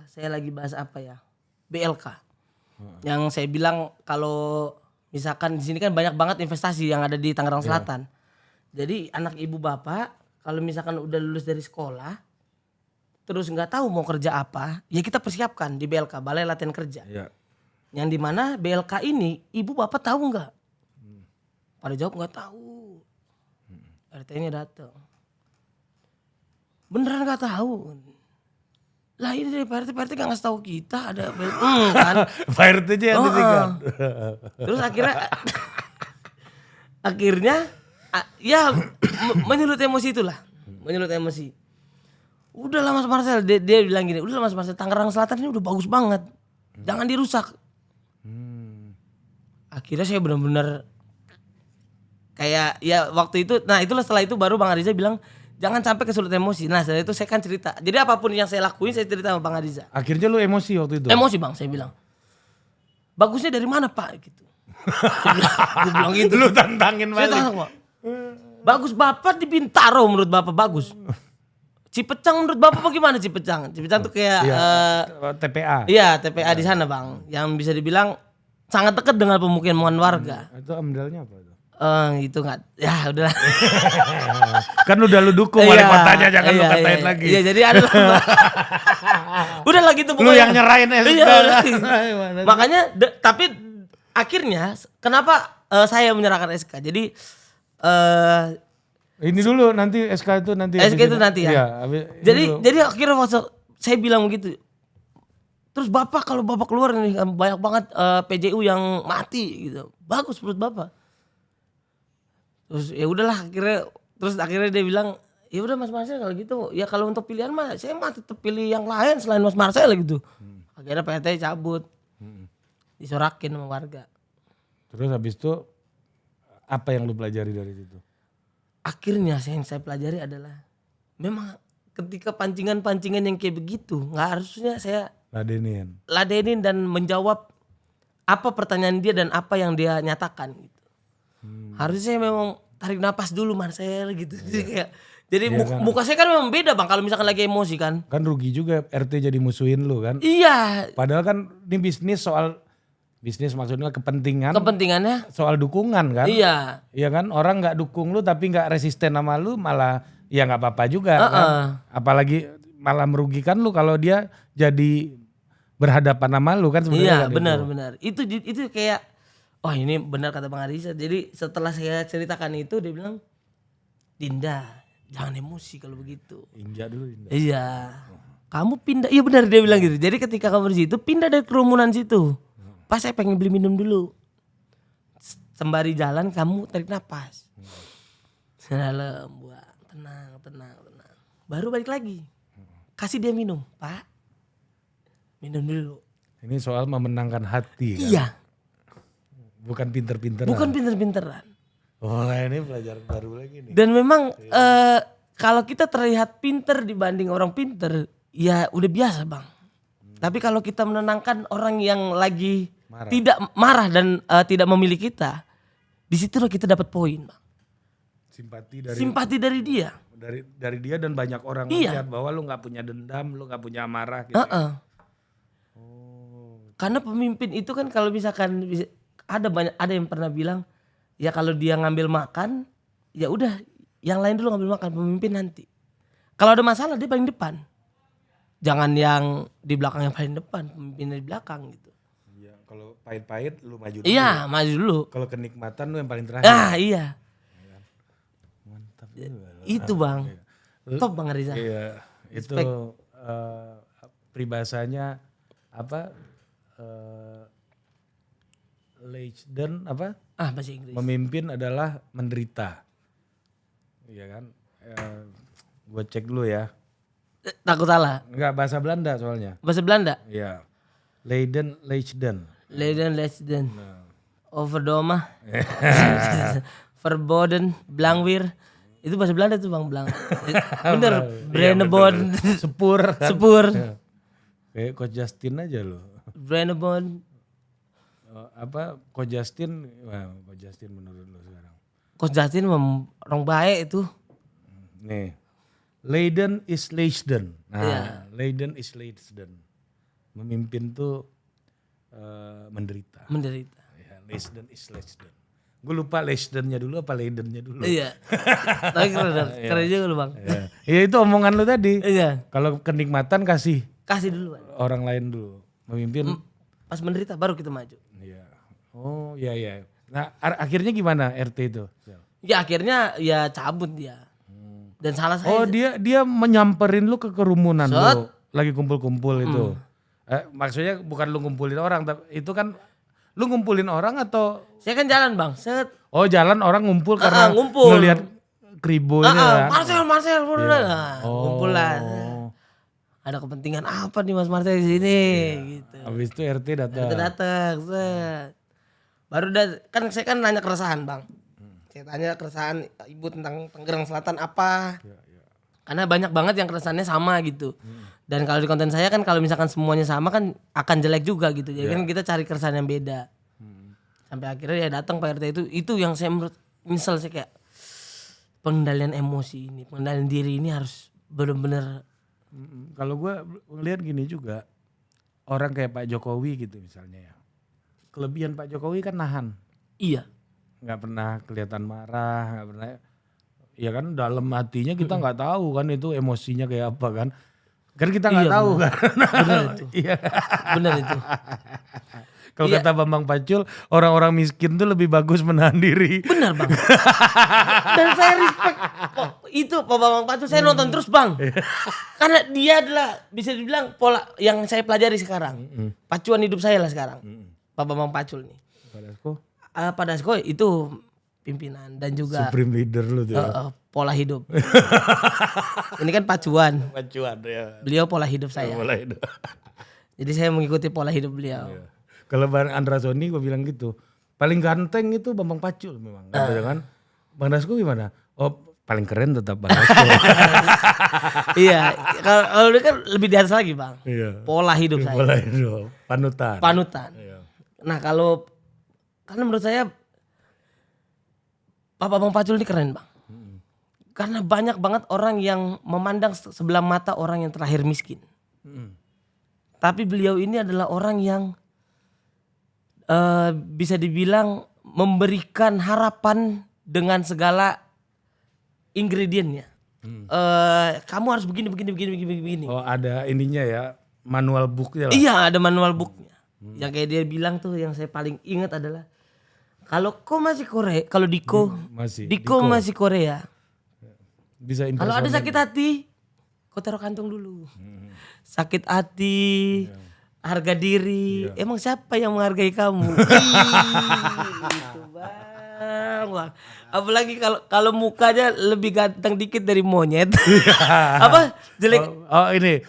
saya lagi bahas apa ya, BLK. Yang saya bilang kalau misalkan di sini kan banyak banget investasi yang ada di Tangerang Selatan. Jadi anak ibu bapak kalau misalkan udah lulus dari sekolah terus nggak tahu mau kerja apa, ya kita persiapkan di BLK, Balai Latihan Kerja. Yang dimana BLK ini ibu bapak tahu nggak? Pada jawab nggak tahu. RT-nya datang. Beneran nggak tahu. Lah ini dari Pak RT nggak ngasih tahu kita ada kan. Pak RT aja yang ditinggal. Terus akhirnya ya menyulut emosi itulah. Menyulut emosi. Udahlah Mas Marcel, dia bilang gini, udahlah Mas Marcel, Tangerang Selatan ini udah bagus banget. Jangan dirusak. Akhirnya saya benar-benar kayak ya waktu itu, nah itulah setelah itu baru Bang Ariza bilang jangan sampai kesulut emosi. Nah setelah itu saya kan cerita. Jadi apapun yang saya lakuin saya cerita sama Bang Ariza. Akhirnya lu emosi waktu itu? Emosi Bang, saya bilang. Bagusnya dari mana Pak gitu. Gue bilang gitu. Lu tantangin Saya balik. tantang, Pak. Bagus Bapak di Bintaro menurut Bapak bagus. Cipecang menurut Bapak bagaimana Cipecang? Cipecang tuh kayak TPA. iya TPA di sana Bang. Yang bisa dibilang sangat dekat dengan pemukiman warga. Itu amdalnya apa itu? Itu nggak, ya udahlah. Kan udah lu dukung wali kotanya, jangan lu katain lagi. Iya jadi ada lah. Udah lah gitu Lu pokoknya. yang nyerahin SK. Iya, udah. Makanya tapi akhirnya kenapa saya menyerahkan SK? Jadi Ini dulu nanti SK itu nanti. SK itu nanti ya. Iya, Jadi akhirnya waktu saya bilang begitu. Terus Bapak kalau Bapak keluar nih banyak banget PJU yang mati gitu. Bagus menurut Bapak. Terus ya udahlah akhirnya dia bilang, "Ya udah Mas Marcel kalau gitu, ya kalau untuk pilihan mah saya mah tetap pilih yang lain selain Mas Marcel gitu." Akhirnya PT cabut. Disorakin sama warga. Terus habis itu apa yang lu pelajari dari situ? Akhirnya yang saya pelajari adalah memang ketika pancingan-pancingan yang kayak begitu nggak harusnya saya ladenin dan menjawab apa pertanyaan dia dan apa yang dia nyatakan gitu. Harusnya saya memang tarik napas dulu Marcel gitu. Jadi muka saya kan memang beda Bang kalau misalkan lagi emosi kan. Kan rugi juga RT jadi musuhin lu kan. Iya. Padahal kan ini bisnis maksudnya Kepentingannya. soal dukungan kan. Iya. Iya kan, orang nggak dukung lu tapi nggak resisten sama lu malah ya nggak apa-apa juga kan. Apalagi malah merugikan lu kalau dia jadi berhadapan sama lu kan sebenarnya. Iya kan benar. Itu kayak oh ini benar kata Bang Arisa. Jadi setelah saya ceritakan itu dia bilang, "Dinda jangan emosi kalau begitu." Injak dulu Dinda. Iya. Kamu pindah, iya benar dia bilang gitu. Jadi ketika kamu di situ pindah dari kerumunan situ. Pas saya pengen beli minum dulu. Sembari jalan kamu tarik napas. Dalam buat tenang. Baru balik lagi. Kasih dia minum, Pak. Minum dulu. Ini soal memenangkan hati kan. Iya. Bukan pinter-pinteran. Bukan pinter-pinteran. Oh ini pelajaran baru lagi nih. Dan memang kalau kita terlihat pinter dibanding orang pinter, ya udah biasa Bang. Tapi kalau kita menenangkan orang yang lagi tidak marah dan tidak memilih kita, di situ kita dapat poin Bang. Simpati dari dia. Dari dia dan banyak orang melihat bahwa lu nggak punya dendam, lu nggak punya amarah gitu. Karena pemimpin itu kan kalau misalkan ada yang pernah bilang ya kalau dia ngambil makan ya udah yang lain dulu ngambil makan, pemimpin nanti. Kalau ada masalah dia paling depan. Jangan yang di belakang yang paling depan, pemimpin di belakang gitu. Iya, kalau pahit-pahit lu maju dulu. Iya, maju dulu. Kalau kenikmatan lu yang paling terakhir. Iya. Mantap. Itu Bang. Top Bang Riza. Iya, itu peribahasanya apa? Legend apa? Bahasa Inggris. Memimpin adalah menderita. Iya kan? Gue cek dulu ya. Takut salah. Enggak, bahasa Belanda soalnya. Bahasa Belanda. Iya. Legend. Overdoma. Verboden, Blangwir. Itu bahasa Belanda tuh Bang Blang. Bener. Brennebon. Sepur. Kayak Coach Justin aja loh. Brennebon. Coach Justin, Coach Justin menurut lo sekarang? Coach Justin orang baik itu. Nih, Leiden is Leiden. Nah, Iya. Leiden is Leiden. Memimpin tuh menderita. Ya, Leiden is Leiden. Gue lupa Leidennya dulu apa Leidennya dulu. Iya. Tapi keren juga lu Bang. Iya itu omongan lu tadi. Iya. Kalau kenikmatan kasih dulu. orang lain dulu. Memimpin. Pas menderita baru kita maju. Iya. Oh iya. Nah akhirnya gimana RT itu? Ya akhirnya ya cabut dia. Dan salah saya. Oh dia menyamperin lu ke kerumunan lu. Lagi kumpul-kumpul itu. Maksudnya bukan lu ngumpulin orang. Tapi itu kan lu ngumpulin orang atau? Saya kan jalan Bang. Oh jalan orang ngumpul karena ngelihat kribo ini kan. Marcel. Ngumpul lah. Ada kepentingan apa nih Mas Marcel di sini gitu. Habis itu RT datang. Baru kan saya kan nanya keresahan Bang. Saya tanya keresahan ibu tentang Tangerang Selatan apa. Karena banyak banget yang keresahannya sama gitu. Dan kalau di konten saya kan kalau misalkan semuanya sama kan akan jelek juga gitu. Jadi kan kita cari keresahan yang beda. Sampai akhirnya ya datang Pak RT itu yang saya menurut misal saya kayak pengendalian emosi ini, pengendalian diri ini harus benar-benar. Kalau gue ngeliat gini juga, orang kayak Pak Jokowi gitu misalnya ya. Kelebihan Pak Jokowi kan nahan. Iya. Nggak pernah kelihatan marah, nggak pernah. Ya kan dalam hatinya kita nggak tahu kan itu emosinya kayak apa kan. Kan kita nggak tahu kan. Benar itu. Iya. Benar itu. Kalau kata Bambang Pacul, orang-orang miskin tuh lebih bagus menahan diri. Benar Bang. Dan saya respect itu Pak Bambang Pacul, saya nonton terus Bang. Karena dia adalah bisa dibilang pola yang saya pelajari sekarang. Pacuan hidup saya lah sekarang. Pak Bambang Pacul nih. Pak Dasko itu pimpinan dan juga Supreme leader lu tuh. pola hidup. Ini kan pacuan. Pacuan ya. Beliau pola hidup saya. Pola hidup. Jadi saya mengikuti pola hidup beliau. Iya. Kalau Bang Andra Sony gue bilang gitu, paling ganteng itu Bambang Pacul memang. Kan? Bang Dasko gimana? Oh paling keren tetap Bang Dasko. Iya, kalau dia kan lebih di atas lagi Bang. Iya. Pola hidup saya. Pola hidup, panutan. Iya. Nah karena menurut saya Pak Bambang Pacul ini keren Bang. Karena banyak banget orang yang memandang sebelah mata orang yang terlahir miskin. Tapi beliau ini adalah orang yang bisa dibilang memberikan harapan dengan segala ingredientnya. Kamu harus begini. Oh ada ininya ya, manual booknya lah. Iya ada manual booknya. Yang kayak dia bilang tuh yang saya paling ingat adalah kalau kau masih Korea, kalau Diko masih Korea. Bisa kalau ada sakit hati, kau taruh kantung dulu. Sakit hati. Harga diri, emang siapa yang menghargai kamu? Gitu bang. Apalagi kalau mukanya lebih ganteng dikit dari monyet. Apa jelek? Ini,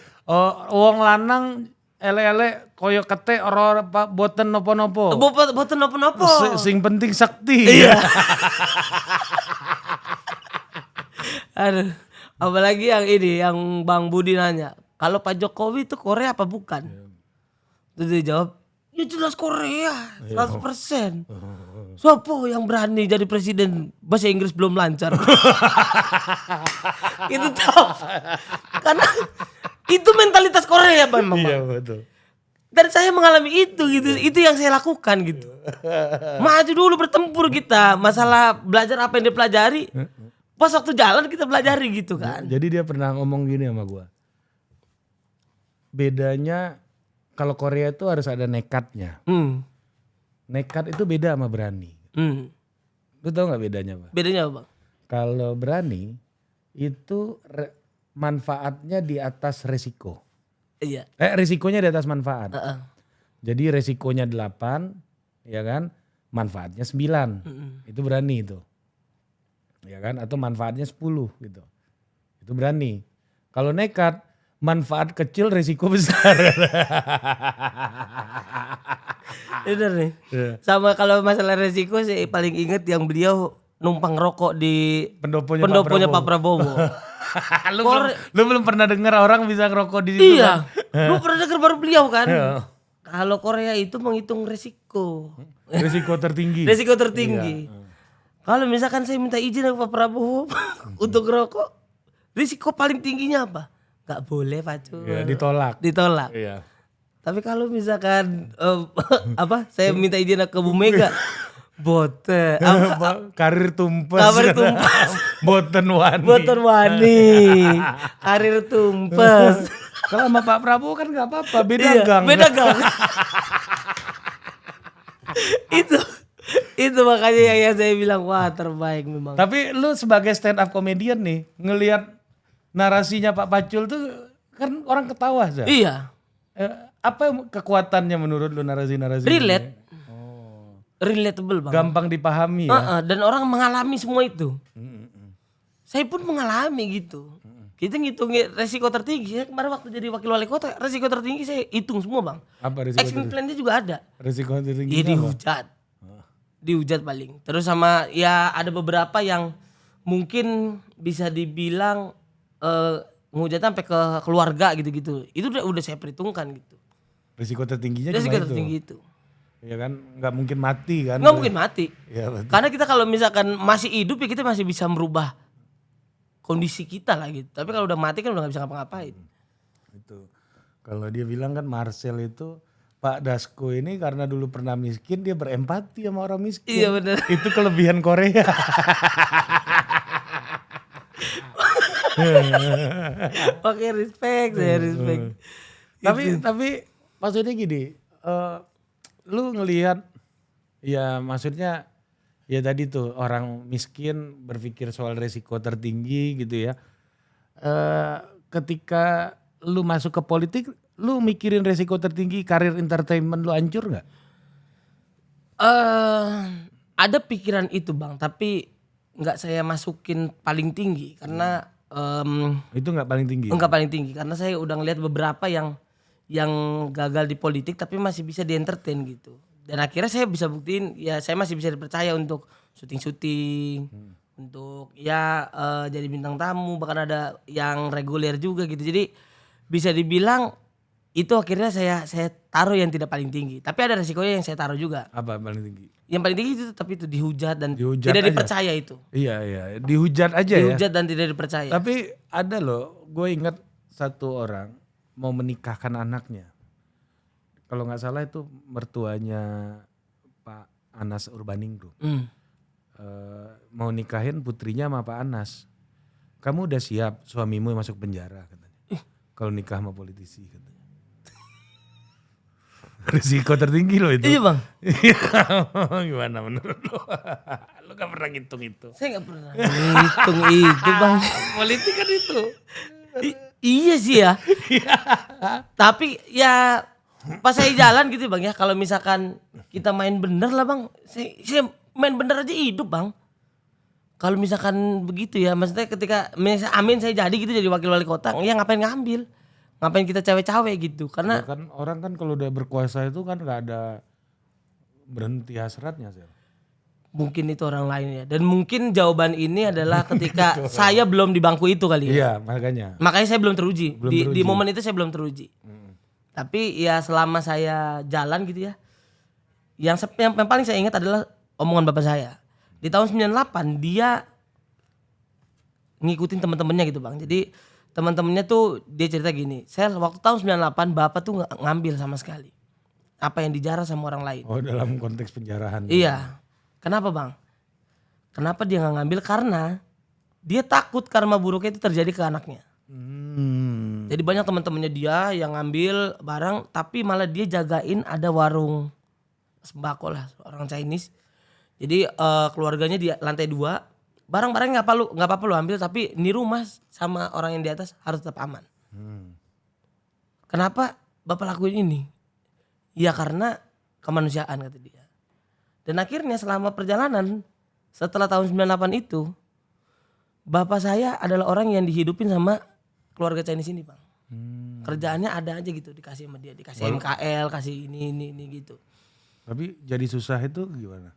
wong lanang ele-ele koyo kete ora boten nopo-nopo. Boten nopo-nopo. Sing penting sakti. Iya. Aduh, apalagi yang ini yang Bang Budi nanya, kalau Pak Jokowi itu Korea apa bukan? Terus dia jawab, ya jelas Korea 100%. Siapa yang berani jadi presiden bahasa Inggris belum lancar? Itu tahu. Karena itu mentalitas Korea Bang. Iya betul. Dan saya mengalami itu gitu. Itu yang saya lakukan gitu. Maju dulu bertempur kita. Masalah belajar apa yang dia pelajari. Pas waktu jalan kita pelajari gitu kan. Jadi dia pernah ngomong gini sama gua. Bedanya kalau Korea itu harus ada nekatnya. Nekat itu beda sama berani. Lu tau gak bedanya Bang? Bedanya apa Bang? Kalau berani itu manfaatnya di atas resiko. Iya. Resikonya di atas manfaat. Jadi resikonya 8 ya kan, manfaatnya 9. Itu berani itu. Ya kan, atau manfaatnya 10 gitu. Itu berani. Kalau nekat manfaat kecil resiko besar. Bener nih. Sama kalau masalah resiko saya paling inget yang beliau numpang rokok di pendoponya Pak Prabowo. lu belum pernah dengar orang bisa ngerokok di situ? Iya. Kan? Lu pernah dengar baru beliau kan? Iya. Kalau Korea itu menghitung resiko. Resiko tertinggi. Resiko tertinggi. Iya. Kalau misalkan saya minta izin ke Pak Prabowo untuk ngerokok, risiko paling tingginya apa? Gak boleh Pacul. Ya, ditolak. Iya. Tapi kalau misalkan saya minta izin ke Bu Mega, boten. Karir tumpes. Boten wani. Karir tumpes. Kalau sama Pak Prabowo kan gak apa-apa, beda gang. Beda gang. Itu makanya yang saya bilang wah terbaik memang. Tapi lu sebagai stand up comedian nih, ngelihat narasinya Pak Pacul tuh kan orang ketawa aja. Iya. Apa kekuatannya menurut lu narasi-narasi? Relate. Relatable Bang. Gampang dipahami ya. Dan orang mengalami semua itu. Saya pun mengalami gitu. Kita ngitungin resiko tertinggi. Kemarin waktu jadi wakil wali kota, resiko tertinggi saya hitung semua Bang. Apa resiko Action plan-nya juga ada. Resiko tertinggi Ya dihujat. Dihujat paling. Terus sama ya ada beberapa yang mungkin bisa dibilang ngehujat sampai ke keluarga gitu-gitu. Itu udah saya perhitungkan gitu. Risiko tertingginya Risiko cuma tertinggi itu. Ya kan, nggak mungkin mati kan? Nggak mungkin mati. Ya, betul. Karena kita kalau misalkan masih hidup ya kita masih bisa merubah kondisi kita lah gitu. Tapi kalau udah mati kan udah nggak bisa ngapa-ngapain. Itu kalau dia bilang kan Marcel itu Pak Dasko ini karena dulu pernah miskin dia berempati sama orang miskin. Iya benar. Itu kelebihan Korea. Oke, respect, saya respect. Tapi maksudnya gini, lu ngelihat ya maksudnya ya tadi tuh orang miskin berpikir soal resiko tertinggi gitu ya. Ketika lu masuk ke politik, lu mikirin resiko tertinggi karir entertainment lu hancur nggak? Ada pikiran itu Bang, tapi nggak saya masukin paling tinggi karena Itu nggak paling tinggi. enggak paling tinggi karena saya udah ngeliat beberapa yang gagal di politik tapi masih bisa di entertain gitu. Dan akhirnya saya bisa buktiin ya saya masih bisa dipercaya untuk syuting-syuting, untuk ya jadi bintang tamu, bahkan ada yang reguler juga gitu. Jadi bisa dibilang itu akhirnya saya taruh yang tidak paling tinggi. Tapi ada resikonya yang saya taruh juga. Apa paling tinggi? Yang paling tinggi itu tetap itu dihujat dan Dihujat tidak aja. dipercaya itu. Iya, dihujat aja ya. Dihujat dan tidak dipercaya. Tapi ada loh, gue ingat satu orang mau menikahkan anaknya. Kalau nggak salah itu mertuanya Pak Anas Urbaningrum. Mau nikahin putrinya sama Pak Anas. Kamu udah siap suamimu masuk penjara katanya. Kalau nikah sama politisi katanya. Risiko tertinggi loh itu. Iya Bang. Gimana menurut lo? Lo gak pernah ngitung itu. Saya nggak pernah hitung itu Bang. Politik kan itu. Iya sih ya. Tapi ya pas saya jalan gitu Bang ya. Kalau misalkan kita main bener lah Bang. Saya main bener aja hidup Bang. Kalau misalkan begitu ya. Maksudnya ketika amin saya jadi gitu jadi wakil wali kota. Ya ngapain ngambil. Ngapain kita cawe-cawe gitu. Karena Ya kan orang kan kalau udah berkuasa itu kan gak ada berhenti hasratnya sih. mungkin itu orang lain ya. Dan mungkin jawaban ini adalah ketika saya belum di bangku itu kali ya. Iya makanya. Makanya saya belum teruji. Belum Di momen itu saya belum teruji. Tapi ya selama saya jalan gitu ya. Yang paling saya ingat adalah omongan bapak saya. Di tahun 98 dia ngikutin teman-temannya gitu Bang. Jadi teman-temannya tuh dia cerita gini. Saya waktu tahun 98 bapak tuh nggak ngambil sama sekali. Apa yang dijarah sama orang lain. Oh dalam konteks penjarahan. Iya. Kenapa Bang? Kenapa dia nggak ngambil? Karena dia takut karma buruknya itu terjadi ke anaknya. Jadi banyak teman-temannya dia yang ngambil barang tapi malah dia jagain ada warung sembako lah orang Chinese. Jadi keluarganya di lantai 2, barang-barangnya nggak apa-apa lu ambil tapi di rumah sama orang yang di atas harus tetap aman. Kenapa bapak lakuin ini? Ya karena kemanusiaan kata dia. Dan akhirnya selama perjalanan setelah tahun 98 itu bapak saya adalah orang yang dihidupin sama keluarga Chinese ini Bang. Kerjaannya ada aja gitu dikasih sama dia, dikasih MKL, kasih ini gitu. Tapi jadi susah itu gimana?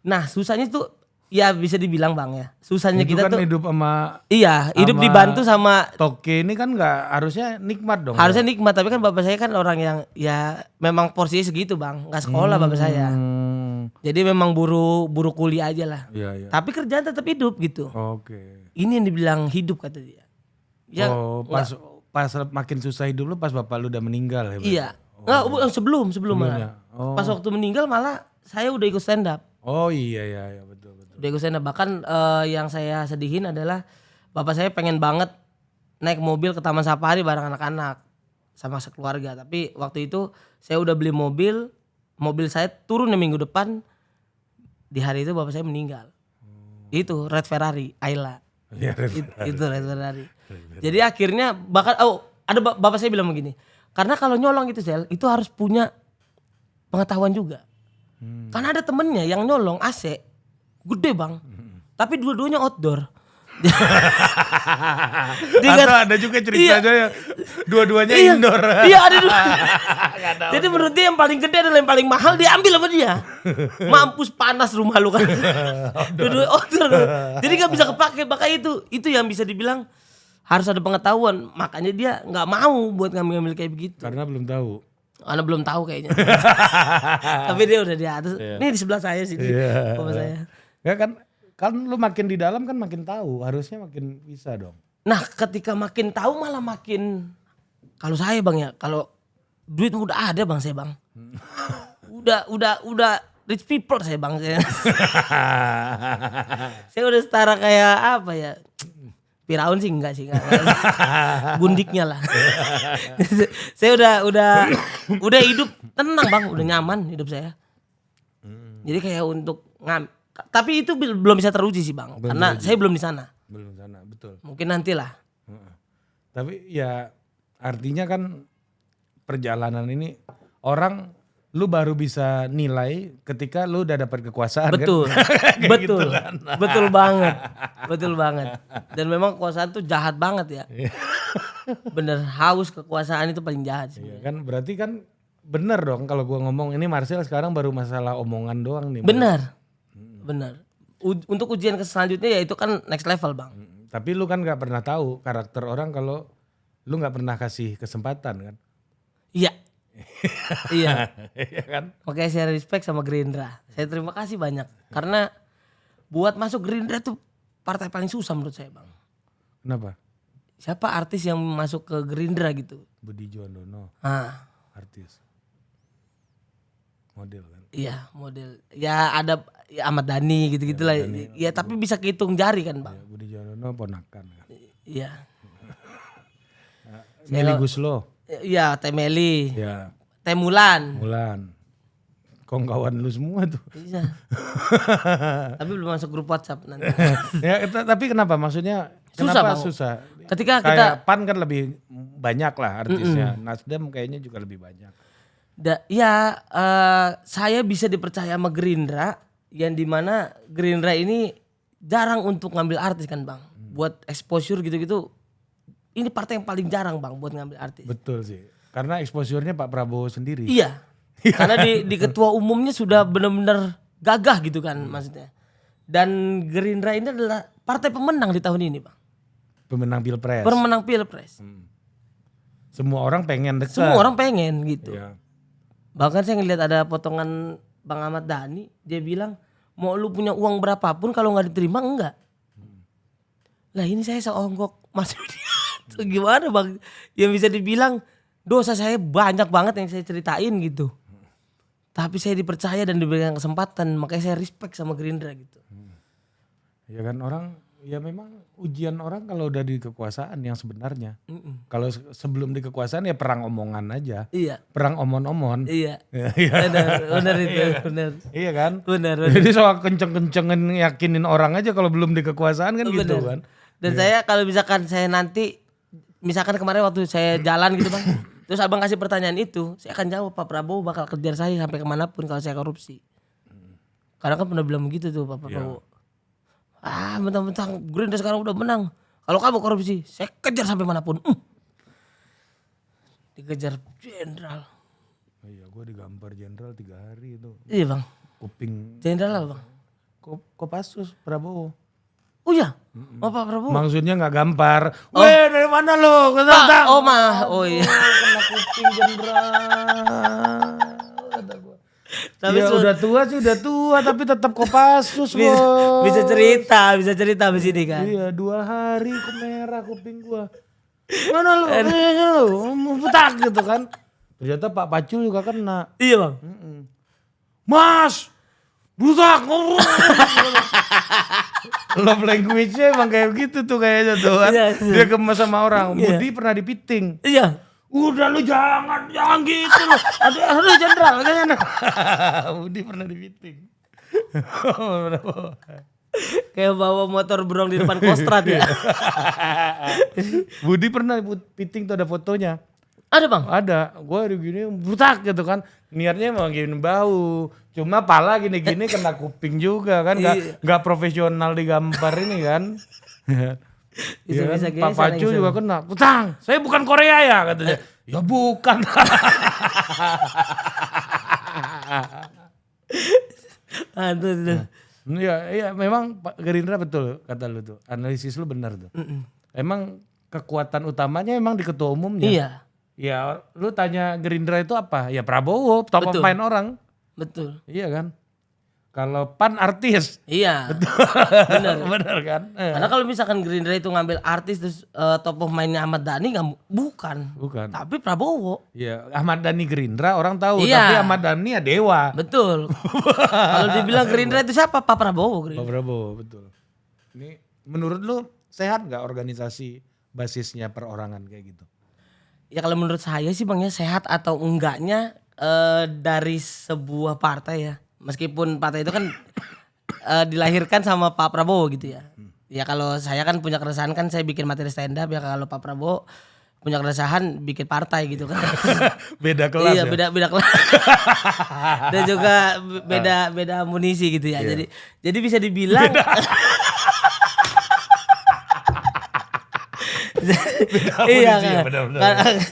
Nah susahnya tuh ya bisa dibilang Bang ya. Susahnya Itu kita kan tuh hidup sama iya hidup sama dibantu sama Toke ini kan nggak harusnya nikmat dong. harusnya nikmat tapi kan bapak saya kan orang yang ya memang porsinya segitu Bang. Gak sekolah bapak saya. Jadi memang buru kuliah aja lah. Iya. Tapi kerjaan tetap hidup gitu. Oke. Ini yang dibilang hidup kata dia. Ya, Pas makin susah hidup lu pas bapak lu udah meninggal ya? iya. Enggak, sebelum Sebelumnya. malah. Pas waktu meninggal malah saya udah ikut stand up. Oh iya betul. Udah ikut stand up. Bahkan yang saya sedihin adalah bapak saya pengen banget naik mobil ke Taman Safari bareng anak-anak sama sekeluarga. Tapi waktu itu saya udah beli mobil saya turun minggu depan. Di hari itu bapak saya meninggal. Itu Red Ferrari, Ayla. Iya, Itu Red Ferrari. Jadi akhirnya bahkan ada bapak saya bilang begini. Karena kalau nyolong itu Sel, itu harus punya pengetahuan juga. Karena ada temennya yang nyolong AC gede Bang. Tapi dua-duanya outdoor. Atau ada juga ceritanya yang dua-duanya indoor. Iya ada dua. Jadi menurut dia yang paling gede adalah yang paling mahal diambil sama dia. Mampus panas rumah lu kan. Dua-duanya outdoor. Jadi gak bisa kepake. Makanya itu yang bisa dibilang harus ada pengetahuan. Makanya dia gak mau buat ngambil-ngambil kayak begitu. Karena belum tahu. Anda belum tahu kayaknya. Tapi dia udah di atas. Ini di sebelah saya sih. Bapak saya. Ya kan lu makin di dalam kan makin tahu, harusnya makin bisa dong. Nah, ketika makin tahu malah makin, kalau saya Bang ya, kalau duit udah ada Bang saya Bang. udah rich people saya Bang saya. Saya udah setara kayak apa ya? Firaun sih enggak. Gundiknya lah. Saya udah hidup tenang Bang, udah nyaman hidup saya. Jadi kayak untuk tapi itu belum bisa teruji sih Bang, karena saya belum di sana. Belum sana, betul. Mungkin nantilah. Tapi ya artinya kan perjalanan ini orang lu baru bisa nilai ketika lu udah dapat kekuasaan. Betul. Kan? Betul. Gitu kan. Betul banget. Betul banget. Dan memang kekuasaan tuh jahat banget ya. Bener, haus kekuasaan itu paling jahat sih. Iya kan, berarti kan bener dong kalau gua ngomong ini Marcel sekarang baru masalah omongan doang nih. Bener. Bener. Untuk ujian ke selanjutnya ya itu kan next level Bang. Tapi lu kan gak pernah tahu karakter orang kalau lu gak pernah kasih kesempatan kan. Iya. Iya. Iya kan. Makanya saya respect sama Gerindra. Saya terima kasih banyak. Karena buat masuk Gerindra tuh partai paling susah menurut saya Bang. Kenapa? Siapa artis yang masuk ke Gerindra gitu? Budi Juandono. Artis. Model kan. Iya model. Ya ada ya Ahmad Dhani gitu-gitulah. Ya tapi bisa kehitung jari kan Bang. Ya, Budi Juandono ponakan kan. Iya. Meli Guslo. Iya Temeli. Ya. Temulan. Mulan. Kawan lu semua tuh. Iya. Tapi belum masuk grup WhatsApp nanti. Ya, tapi kenapa? Maksudnya Susah, kenapa Bang. susah? Ketika Kayak PAN kan lebih banyak lah artisnya. Nasdem kayaknya juga lebih banyak. Saya bisa dipercaya sama Gerindra yang dimana Gerindra ini jarang untuk ngambil artis kan Bang. Buat exposure gitu-gitu. Ini partai yang paling jarang Bang buat ngambil artis. Betul sih. Karena exposure-nya Pak Prabowo sendiri. Iya. Karena di ketua umumnya sudah benar-benar gagah gitu kan maksudnya. Dan Gerindra ini adalah partai pemenang di tahun ini Bang. Pemenang Pilpres. Pemenang Pilpres. Semua orang pengen dekat. Semua orang pengen gitu. Iya. Bahkan saya ngeliat ada potongan Bang Ahmad Dhani, dia bilang mau lu punya uang berapapun kalau nggak diterima enggak. Lah ini saya seonggok Mas Widianto gimana Bang? Yang bisa dibilang dosa saya banyak banget yang saya ceritain gitu. Tapi saya dipercaya dan diberikan kesempatan, makanya saya respect sama Gerindra gitu. Ya kan orang, ya memang ujian orang kalau udah di kekuasaan yang sebenarnya. Kalau sebelum di kekuasaan ya perang omongan aja. Iya. Perang omon-omon. Iya. Iya. Benar itu, benar. Iya kan? Benar. Jadi soal kenceng-kencengan yakinin orang aja kalau belum di kekuasaan kan gitu kan. Dan saya kalau misalkan saya nanti, misalkan kemarin waktu saya jalan gitu Bang, terus abang kasih pertanyaan itu, saya akan jawab Pak Prabowo bakal kejar saya sampai kemanapun kalau saya korupsi. Karena kan pernah bilang begitu tuh Pak Prabowo. Mentang-mentang Gerindra sekarang udah menang. Kalau kamu korupsi, saya kejar sampai manapun. Dikejar jenderal. Iya, gue digampar jenderal 3 hari itu. Iya Bang. Kuping. Jenderal apa Bang? Kopassus Prabowo. Oh iya, Pak Prabowo. Maksudnya nggak gampar. Weh dari mana lo? Pak, oh iya. Kena kuping jenderal. Tapi ya udah tua sih udah tua tapi tetap Kopassus bisa cerita abis ini kan. Iya 2 hari merah kuping gua. Mana lu? Putak gitu kan. Ternyata Pak Pacul juga kena. Iya Bang. Mas, butak. Love language-nya emang kayak gitu tuh kayaknya tuh kan. Iya. Dia gemes sama orang. Iya. Budi pernah dipiting. Iya. Udah lu jangan gitu lu. Ada jenderal kayaknya. Budi pernah dipiting. Kayak bawa motor brong di depan Kostrad ya. Budi pernah piting tuh ada fotonya. Ada Bang? Ada. Gue gini butak gitu kan. Niatnya mau gini bau. Cuma pala gini-gini kena kuping juga kan. Gak profesional digambar ini kan. Bisa Pak Pacu juga kena. Putang, saya bukan Korea ya katanya. Ya bukan. Aduh. Iya memang Pak Gerindra betul kata lu tuh. Analisis lu benar tuh. Emang kekuatan utamanya emang di ketua umumnya. Iya. Ya lu tanya Gerindra itu apa? Ya Prabowo, top of Betul. mind orang. Betul. Iya kan? Kalau PAN artis. Iya. Bener. Bener kan? Karena kalau misalkan Gerindra itu ngambil artis terus top of mind-nya Ahmad Dhani bukan. Bukan. Tapi Prabowo. Iya, Ahmad Dhani Gerindra orang tahu, Iya. tapi Ahmad Dhani ya dewa. Betul. Kalau dibilang Gerindra itu siapa? Pak Prabowo. Pak Gerindra. Prabowo, betul. Ini menurut lu sehat nggak organisasi basisnya perorangan kayak gitu? Ya kalau menurut saya sih Bang ya sehat atau enggaknya dari sebuah partai ya. Meskipun partai itu kan dilahirkan sama Pak Prabowo gitu ya. Ya kalau saya kan punya keresahan kan saya bikin materi stand up ya, kalau Pak Prabowo punya keresahan bikin partai gitu kan. Beda kelas Iya, ya? beda kelas. Dan juga beda amunisi gitu ya. Iya. Jadi bisa dibilang iya amunisi ya, kan. benar-benar.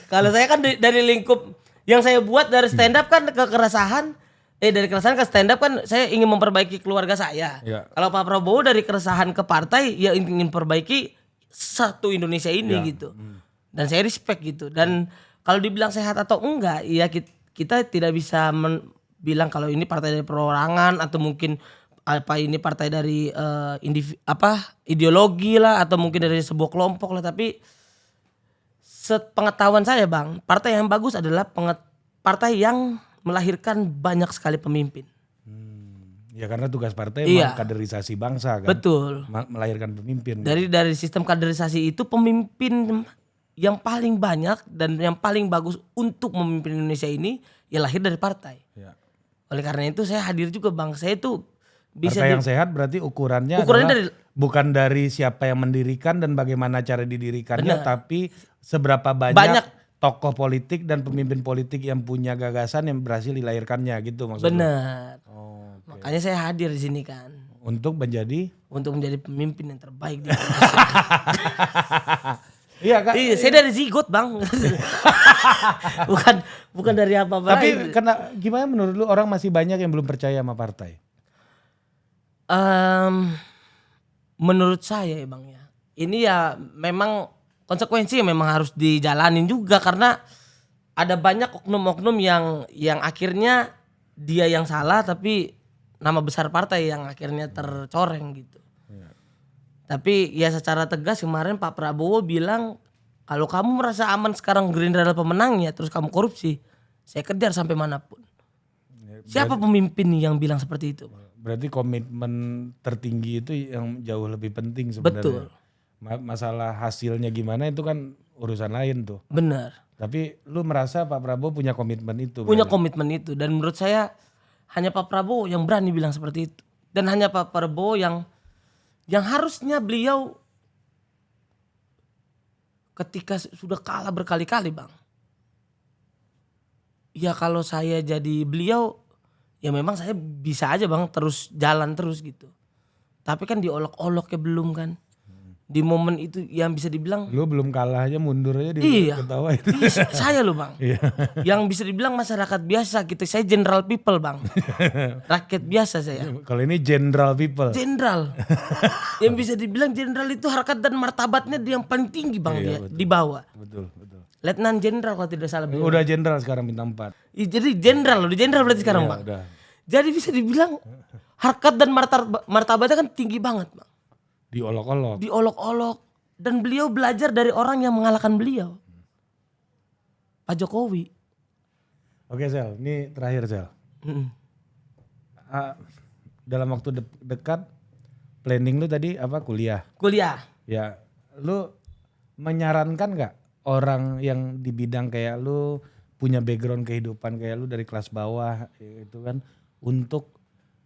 Kalau saya kan dari lingkup yang saya buat dari stand up kan ke keresahan, dari keresahan ke stand up kan saya ingin memperbaiki keluarga saya. Iya. Kalau Pak Prabowo dari keresahan ke partai ya ingin perbaiki satu Indonesia ini Iya. gitu. Dan saya respect gitu. Dan kalau dibilang sehat atau enggak, ya kita tidak bisa bilang kalau ini partai dari perorangan atau mungkin apa ini partai dari ideologi lah atau mungkin dari sebuah kelompok lah, tapi sepengetahuan saya Bang, partai yang bagus adalah partai yang melahirkan banyak sekali pemimpin. Ya karena tugas partai Iya. kaderisasi bangsa kan. Betul. Melahirkan pemimpin. Dari sistem kaderisasi itu pemimpin yang paling banyak dan yang paling bagus untuk memimpin Indonesia ini ya lahir dari partai. Ya. Oleh karena itu saya hadir juga Bang. Saya itu bisa Partai yang sehat berarti ukurannya Ukurannya adalah bukan dari siapa yang mendirikan dan bagaimana cara didirikannya, Benar. tapi seberapa Banyak. banyak tokoh politik dan pemimpin politik yang punya gagasan yang berhasil dilahirkannya gitu maksudnya. benar. Oh, oke. Makanya saya hadir di sini kan Untuk menjadi untuk menjadi pemimpin yang terbaik di Indonesia. Iya Kak. Iya, saya dari zigot Bang. bukan dari apa-apa. Tapi lain. gimana menurut lu orang masih banyak yang belum percaya sama partai? Menurut saya ya Bang ya, ini ya memang konsekuensi yang memang harus dijalanin juga karena ada banyak oknum-oknum yang akhirnya dia yang salah tapi nama besar partai yang akhirnya tercoreng gitu. Tapi ya secara tegas kemarin Pak Prabowo bilang kalau kamu merasa aman sekarang Gerindra adalah pemenangnya terus kamu korupsi, saya kejar sampai manapun. Siapa pemimpin yang bilang seperti itu? Berarti komitmen tertinggi itu yang jauh lebih penting sebenarnya. Betul. Masalah hasilnya gimana itu kan urusan lain tuh. Benar. Tapi lu merasa Pak Prabowo punya komitmen itu? Punya berarti? komitmen itu dan menurut saya hanya Pak Prabowo yang berani bilang seperti itu dan hanya Pak Prabowo yang harusnya beliau ketika sudah kalah berkali-kali Bang, ya kalau saya jadi beliau ya memang saya bisa aja Bang terus jalan terus gitu, tapi kan diolok-olok ya belum kan. Di momen itu yang bisa dibilang Lu belum kalah aja mundur aja Iya. ketawa itu. iya, saya loh Bang. Iya. Yang bisa dibilang masyarakat biasa gitu. Saya general people Bang. Rakyat biasa saya. Kalau ini general people. Jenderal. Yang bisa dibilang jenderal itu harkat dan martabatnya dia yang paling tinggi Bang Iya, dia betul. di bawah. Betul, betul. Letnan jenderal kalau tidak salah beliau. Udah general sekarang bintang 4. Ih, jadi jenderal loh, di jenderal berarti sekarang Iya, Bang. udah. Jadi bisa dibilang harkat dan martabatnya kan tinggi banget Bang. Diolok-olok. Diolok-olok dan beliau belajar dari orang yang mengalahkan beliau. Pak Jokowi. Oke Sel, ini terakhir Sel. Mm-mm. Dalam waktu dekat planning lu tadi apa kuliah? Kuliah. Ya, lu menyarankan gak orang yang di bidang kayak lu punya background kehidupan kayak lu dari kelas bawah itu kan untuk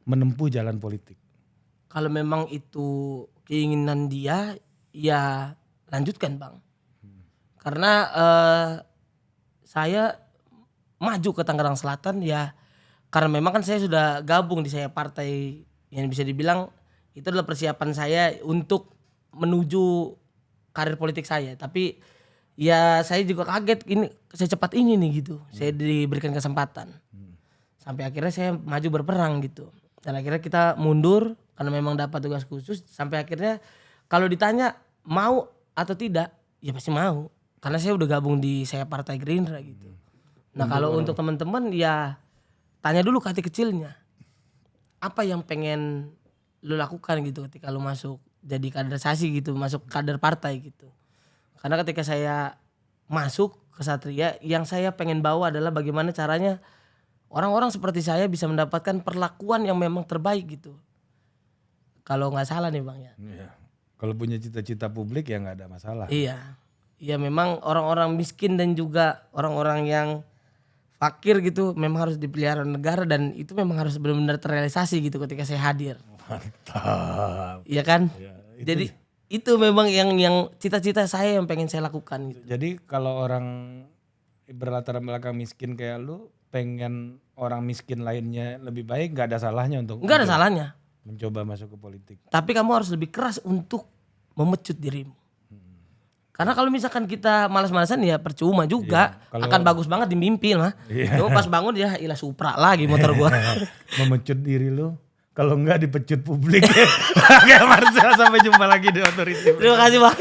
menempuh jalan politik? Kalau memang itu keinginan dia, ya lanjutkan Bang. Karena saya maju ke Tangerang Selatan ya karena memang kan saya sudah gabung di saya partai yang bisa dibilang itu adalah persiapan saya untuk menuju karir politik saya. Tapi ya saya juga kaget ini secepat ini nih gitu. Saya diberikan kesempatan. Sampai akhirnya saya maju berperang gitu. Dan akhirnya kita mundur karena memang dapat tugas khusus. Sampai akhirnya kalau ditanya mau atau tidak, ya pasti mau. karena saya udah gabung di saya Partai Gerindra gitu. Nah kalau untuk teman-teman ya tanya dulu ke hati kecilnya. Apa yang pengen lu lakukan gitu ketika lu masuk jadi kaderisasi gitu, masuk kader partai gitu. Karena ketika saya masuk ke Satria, yang saya pengen bawa adalah bagaimana caranya orang-orang seperti saya bisa mendapatkan perlakuan yang memang terbaik gitu. Kalau nggak salah nih Bang ya. Iya. Kalau punya cita-cita publik ya nggak ada masalah. Iya. Ya memang orang-orang miskin dan juga orang-orang yang fakir gitu memang harus dipelihara negara dan itu memang harus benar-benar terrealisasi gitu ketika saya hadir. Mantap. Iya kan? Ya, Jadi itu memang yang cita-cita saya yang pengen saya lakukan gitu. Jadi kalau orang berlatar belakang miskin kayak lu pengen orang miskin lainnya lebih baik, nggak ada salahnya untuk Enggak ada salahnya. mencoba masuk ke politik. Tapi kamu harus lebih keras untuk memecut dirimu. Karena kalau misalkan kita malas-malasan ya percuma juga. Iya, kalau- Akan bagus banget di mimpi mah. Iya. Cuma pas bangun ya ilah Supra lagi motor gua. Memecut diri lu, kalau nggak dipecut publik. Kayak Marcel, sampai jumpa lagi di Otoriti. Terima kasih Bang.